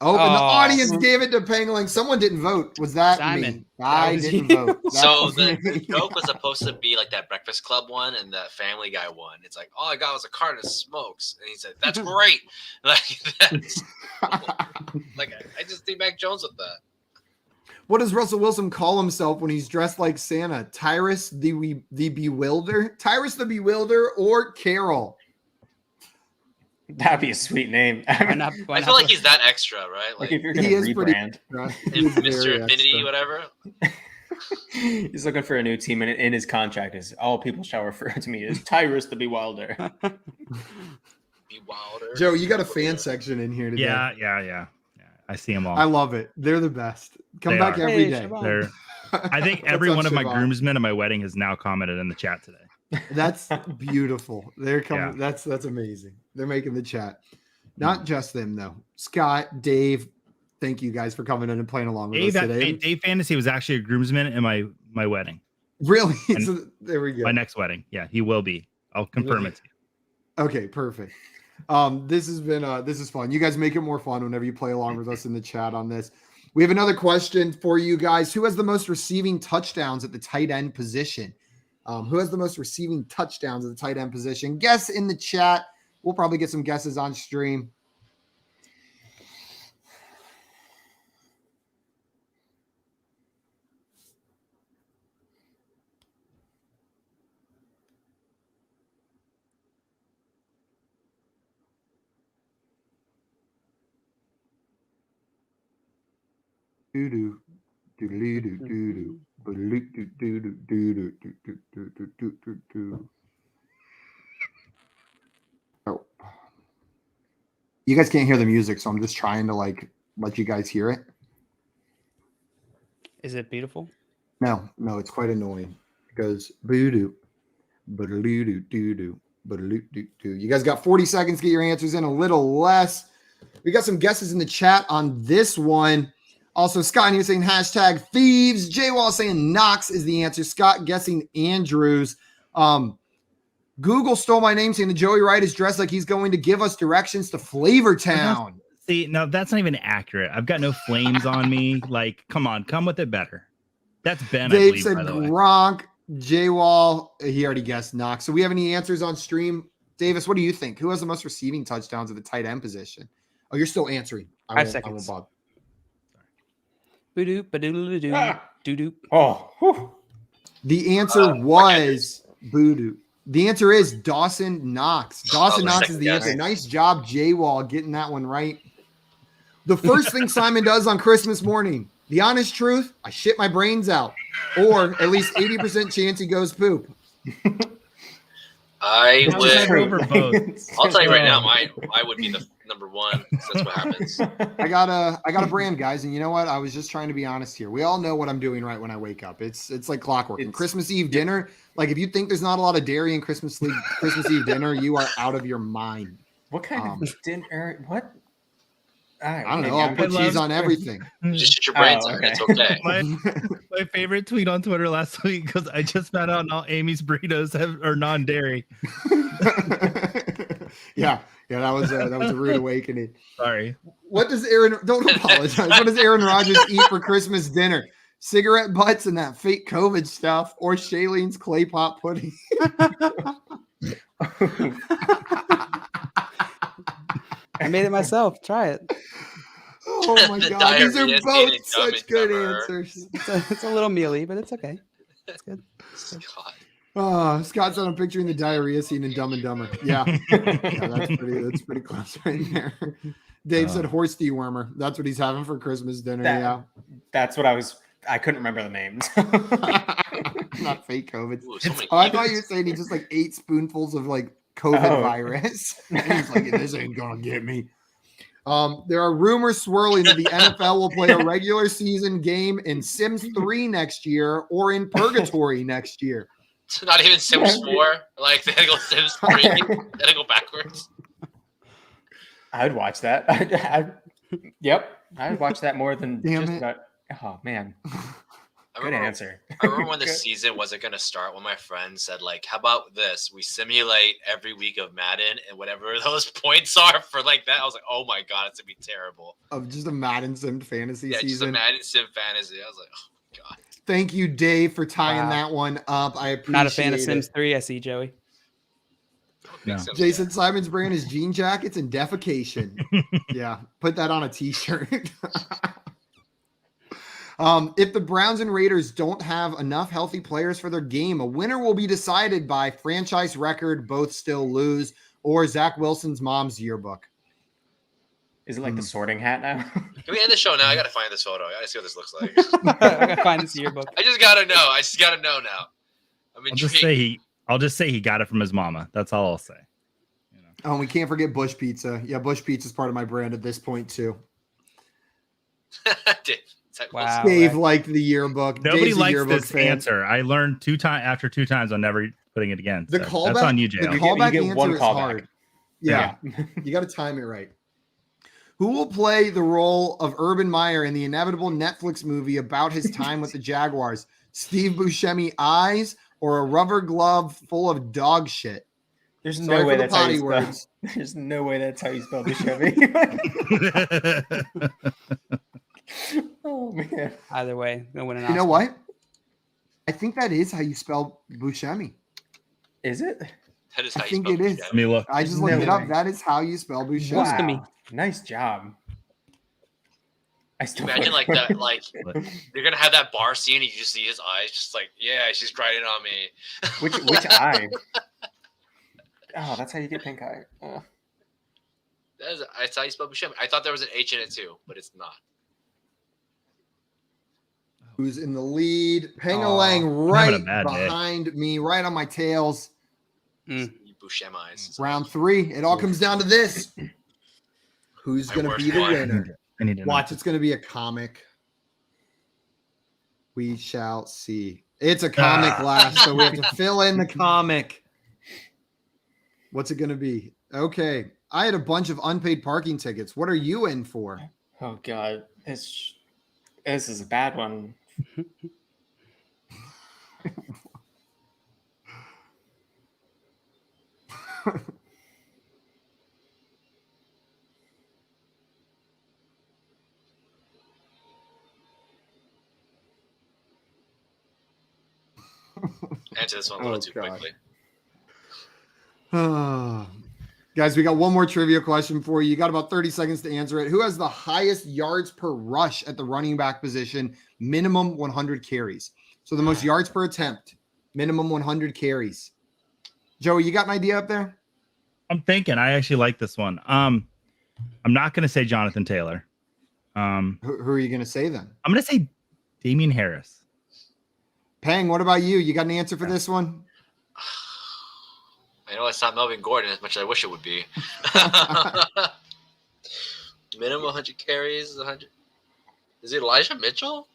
Oh, and the Oh. audience gave it to Pangling. Someone didn't vote. Was that Simon. me? I was didn't you. vote. That So was the me. joke was supposed to be like that Breakfast Club one and that Family Guy one. It's like, all I got was a carton of smokes, and he said, "That's great." Like that's like I just think Mac Jones with that. What does Russell Wilson call himself when he's dressed like Santa? Tyrus the Bewilder? Tyrus the Bewilder or Carol? That'd be a sweet name. I Why mean, not? Why I feel not? like he's that extra, right? like Like if you're going He to is pretty rebrand, He's very Mr. Infinity, extra. whatever. he's looking for a new team, and in his contract is all people shall refer to me as Tyrus the Bewilder. Be wilder. Joe, you got a fan section in here today. Yeah. I see them all. I love it. They're the best. Come They back are. every Hey, day. Siobhan. They're, I think What's every up, one of my Siobhan? groomsmen at my wedding has now commented in the chat today. That's beautiful. They're coming. Yeah. That's amazing. They're making the chat. Not just them though. Scott, Dave, thank you guys for coming in and playing along with us today. Dave Fantasy was actually a groomsman in my wedding, Really? And So there we go. my next wedding. Yeah, he will be. I'll confirm it to you. Okay, perfect. This has been this is fun. You guys make it more fun whenever you play along with us in the chat on this. We have another question for you guys. Who has the most receiving touchdowns at the tight end position? Who has the most receiving touchdowns at the tight end position? Guess in the chat. We'll probably get some guesses on stream. Doo-doo. Doodly-doo, doo-doo. Ba-doodly-doo, doo-doo, doo-doo, doo-doo, doo-doo, doo-doo, doo. Oh. You guys can't hear the music, so I'm just trying to like let you guys hear it. Is it beautiful? No, it's quite annoying. It goes boo-doo, ba-doodly-doo, doo-doo, ba-doodly-doo-doo. You guys got 40 seconds to get your answers in, a little less. We got some guesses in the chat on this one. Also, Scott here saying hashtag thieves. Jay Wall saying Knox is the answer. Scott guessing Andrews. Google stole my name saying that Joey Wright is dressed like he's going to give us directions to Flavortown. See, no, that's not even accurate. I've got no flames on me. Like, come on, come with it better. That's Ben, I Dave believe, said by the way. Gronk. Jay Wall, he already guessed Knox. So we have any answers on stream? Davis, what do you think? Who has the most receiving touchdowns at the tight end position? Oh, you're still answering. I 5 won't seconds. bother. Boo-doo, ba-doodle-doo, Ah. doo-doo. Oh, whew. The answer was Voodoo. The answer is Dawson Knox. Dawson Knox is the answer. guess. Nice job, J-Wall, getting that one right. The first thing Simon does on Christmas morning, the honest truth, I shit my brains out. Or at least 80% chance he goes poop. I How is that would. over both? I'll tell you right now, I would be the number one. That's what happens. I got a brand, guys, and you know what? I was just trying to be honest here. We all know what I'm doing right when I wake up. It's like clockwork. And Christmas Eve dinner, like if you think there's not a lot of dairy in Christmas Eve dinner, you are out of your mind. What kind of dinner? What? I don't know. I'll put cheese on everything. Just shut your brains out. okay. It's okay. My favorite tweet on Twitter last week because I just found out all Amy's burritos are non-dairy. yeah, that was a rude awakening. Sorry. What does Aaron? Don't apologize. What does Aaron Rodgers eat for Christmas dinner? Cigarette butts and that fake COVID stuff, or Shailene's clay pot pudding? I made it myself. Try it. Oh my The god, these are diarrhea both scene in such Dumb and good Dumber. answers. It's a little mealy, but it's okay. It's good. God. Oh, Scott's on a picture in the diarrhea scene in Dumb and Dumber. Yeah, that's pretty close right there. Dave said horse dewormer. That's what he's having for Christmas dinner. That's what I couldn't remember the names. Not fake COVID. Ooh, so many I thought you names. were saying he just like 8 spoonfuls of like COVID virus. And he's like, this ain't gonna get me. There are rumors swirling that the NFL will play a regular season game in Sims 3 next year or in Purgatory next year. It's not even Sims 4. Like, they go Sims 3. They go backwards. I'd watch that. Yep. I'd watch that more than Damn just it. about. Oh, man. I Good remember, answer. I remember when the Good. season wasn't going to start, when my friend said, like, how about this? We simulate every week of Madden and whatever those points are for like that. I was like, oh my God, it's going to be terrible. Of just a Madden Sim fantasy Yeah, just a season. Madden Sim Fantasy. I was like, oh my God. Thank you, Dave, for tying Wow. that one up. I appreciate Not a fan of it. Sims 3. I see, Joey. No. Sims Jason Simon's brand is jean jackets and defecation. Yeah, put that on a t-shirt. If the Browns and Raiders don't have enough healthy players for their game, a winner will be decided by franchise record, both still lose, or Zach Wilson's mom's yearbook. Is it like the sorting hat now? Can we end the show now? I got to find this photo. I got to see what this looks like. I gotta find this yearbook. I just got to know. I just got to know now. I'm intrigued. I'll just say he got it from his mama. That's all I'll say. Oh, and we can't forget Bush Pizza. Yeah, Bush Pizza is part of my brand at this point too. Zach Wow. Wilson. Dave right. liked the yearbook. Nobody Dave's a likes yearbook this fan. answer. I learned after two times. I'm never putting it again. The So callback, that's on you, the JL. callback You get answer one is callback. hard. Yeah, you got to time it right. Who will play the role of Urban Meyer in the inevitable Netflix movie about his time with the Jaguars? Steve Buscemi eyes or a rubber glove full of dog shit? There's Sorry no way for the that's how potty you spell. words. There's no way that's how you spell the Chevy. Oh man. Either way, gonna win an You know Oscar. what? I think that is how you spell Buscemi. Is it? That is I how you think spell it is. Let me look. I just No looked it up. way. That is how you spell Buscemi. Wow. to me. Nice job. I still Imagine like that, like you're gonna have that bar scene and you just see his eyes, just like, yeah, she's grinding on me. which eye? Oh, that's how you get pink eye. That's how you spell Buscemi. I thought there was an H in it too, but it's not. Who's in the lead? Pengalang having a right bad day. behind me, right on my tails. You Buscemi eyes. Round 3. It all comes down to this. Who's My going to worst be the one. winner? I need to know. Watch, it's going to be a comic. We shall see. It's a comic last, so we have to fill in the comic. What's it going to be? Okay. I had a bunch of unpaid parking tickets. What are you in for? Oh god, this is a bad one. Answer this one a little Oh, too God. quickly. Guys, we got one more trivia question for you. You got about 30 seconds to answer it. Who has the highest yards per rush at the running back position? Minimum 100 carries. So the most yards per attempt, minimum 100 carries. Joey, you got an idea up there? I'm thinking. I actually like this one. I'm not going to say Jonathan Taylor. Who are you going to say then? I'm going to say Damian Harris. Pang, what about you? You got an answer for this one? I know it's not Melvin Gordon as much as I wish it would be. Minimum 100 carries, 100. Is it Elijah Mitchell?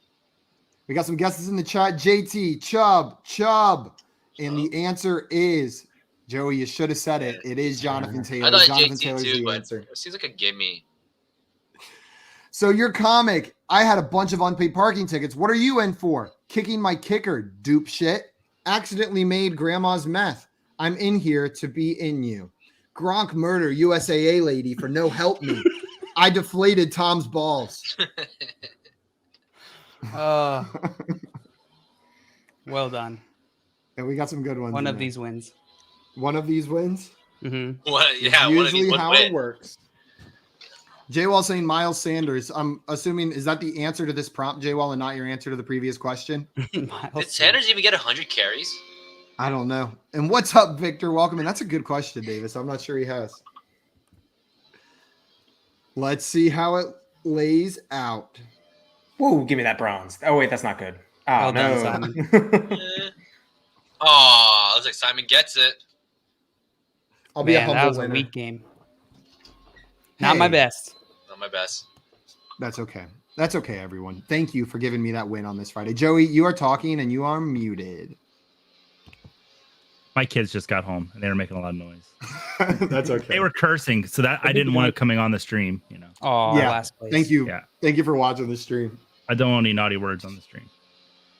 We got some guesses in the chat. JT, Chubb. And the answer is, Joey, you should have said it. It is Jonathan Taylor. I thought Jonathan JT Taylor's too, the but answer. it seems like a gimme. So your comic, I had a bunch of unpaid parking tickets. What are you in for? Kicking my kicker, dupe shit. Accidentally made grandma's meth. I'm in here to be in you. Gronk murder USAA lady for no help me. I deflated Tom's balls. Well done. And we got some good ones. One in of there. these wins. One of these wins? Mm-hmm. What? Yeah, one of these Usually would how win. it works. J-Wall saying Miles Sanders. I'm assuming, is that the answer to this prompt, J-Wall, and not your answer to the previous question? Did Sanders even get 100 carries? I don't know. And what's up, Victor? Welcome. And that's a good question, Davis. I'm not sure he has. Let's see how it lays out. Whoa, give me that bronze. Oh, wait, that's not good. Oh, Well done, no. Simon. Oh, looks like Simon gets it. I'll be a Man, that humble was a winner. weak game. Not my Hey. best. Not my best. That's okay. That's okay, everyone. Thank you for giving me that win on this Friday. Joey, you are talking and you are muted. My kids just got home and they were making a lot of noise. That's okay. They were cursing, so that I didn't want it coming on the stream. You know, Oh, Yeah. last place. Thank you. Yeah. Thank you for watching the stream. I don't want any naughty words on the stream.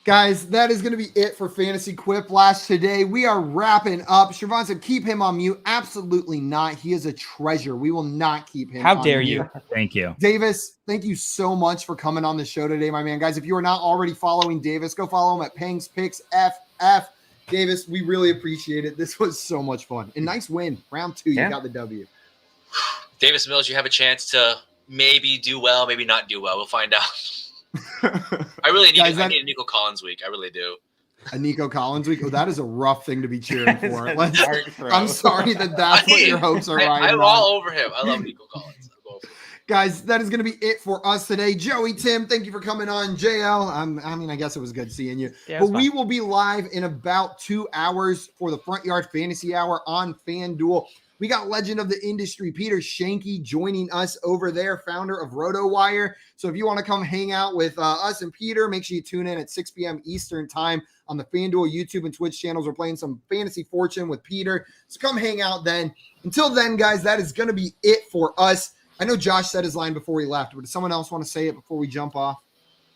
Guys, that is going to be it for Fantasy Quiplash today. We are wrapping up. Siobhan said, keep him on mute. Absolutely not. He is a treasure. We will not keep him How on dare mute. you? Thank you. Davis, thank you so much for coming on the show today, my man. Guys, if you are not already following Davis, go follow him at Pangs Picks FF. Davis, we really appreciate it. This was so much fun. And nice win. Round 2, Yeah. you got the W. Davis Mills, you have a chance to maybe do well, maybe not do well. We'll find out. I really need, Guys, I need a Nico Collins week. I really do. A Nico Collins week. Oh, that is a rough thing to be cheering for. That's Let's- dark throw. I'm sorry that's what your hopes are riding I'm on. all over him. I love Nico Collins. I'm all for him. Guys, that is going to be it for us today. Joey, Tim, thank you for coming on. JL, I guess it was good seeing you. Yeah, but it's we fine. will be live in about 2 hours for the Front Yard Fantasy Hour on FanDuel. We got legend of the industry, Peter Shanky, joining us over there, founder of RotoWire. So if you want to come hang out with us and Peter, make sure you tune in at 6 p.m. Eastern time on the FanDuel YouTube and Twitch channels. We're playing some Fantasy Fortune with Peter. So come hang out then. Until then, guys, that is going to be it for us. I know Josh said his line before he left, but does someone else want to say it before we jump off?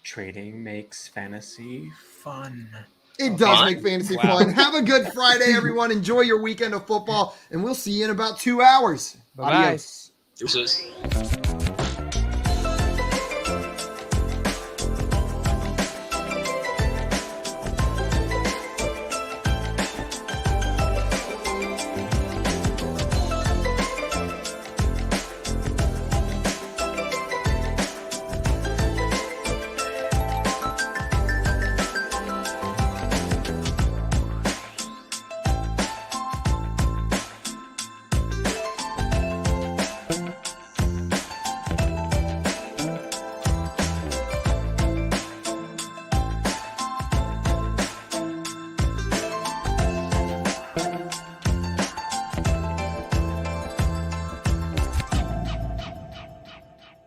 Trading makes fantasy fun. It does Fun? make fantasy Wow. fun. Have a good Friday, everyone. Enjoy your weekend of football, and we'll see you in about 2 hours. Bye-bye. Adios. Deuces.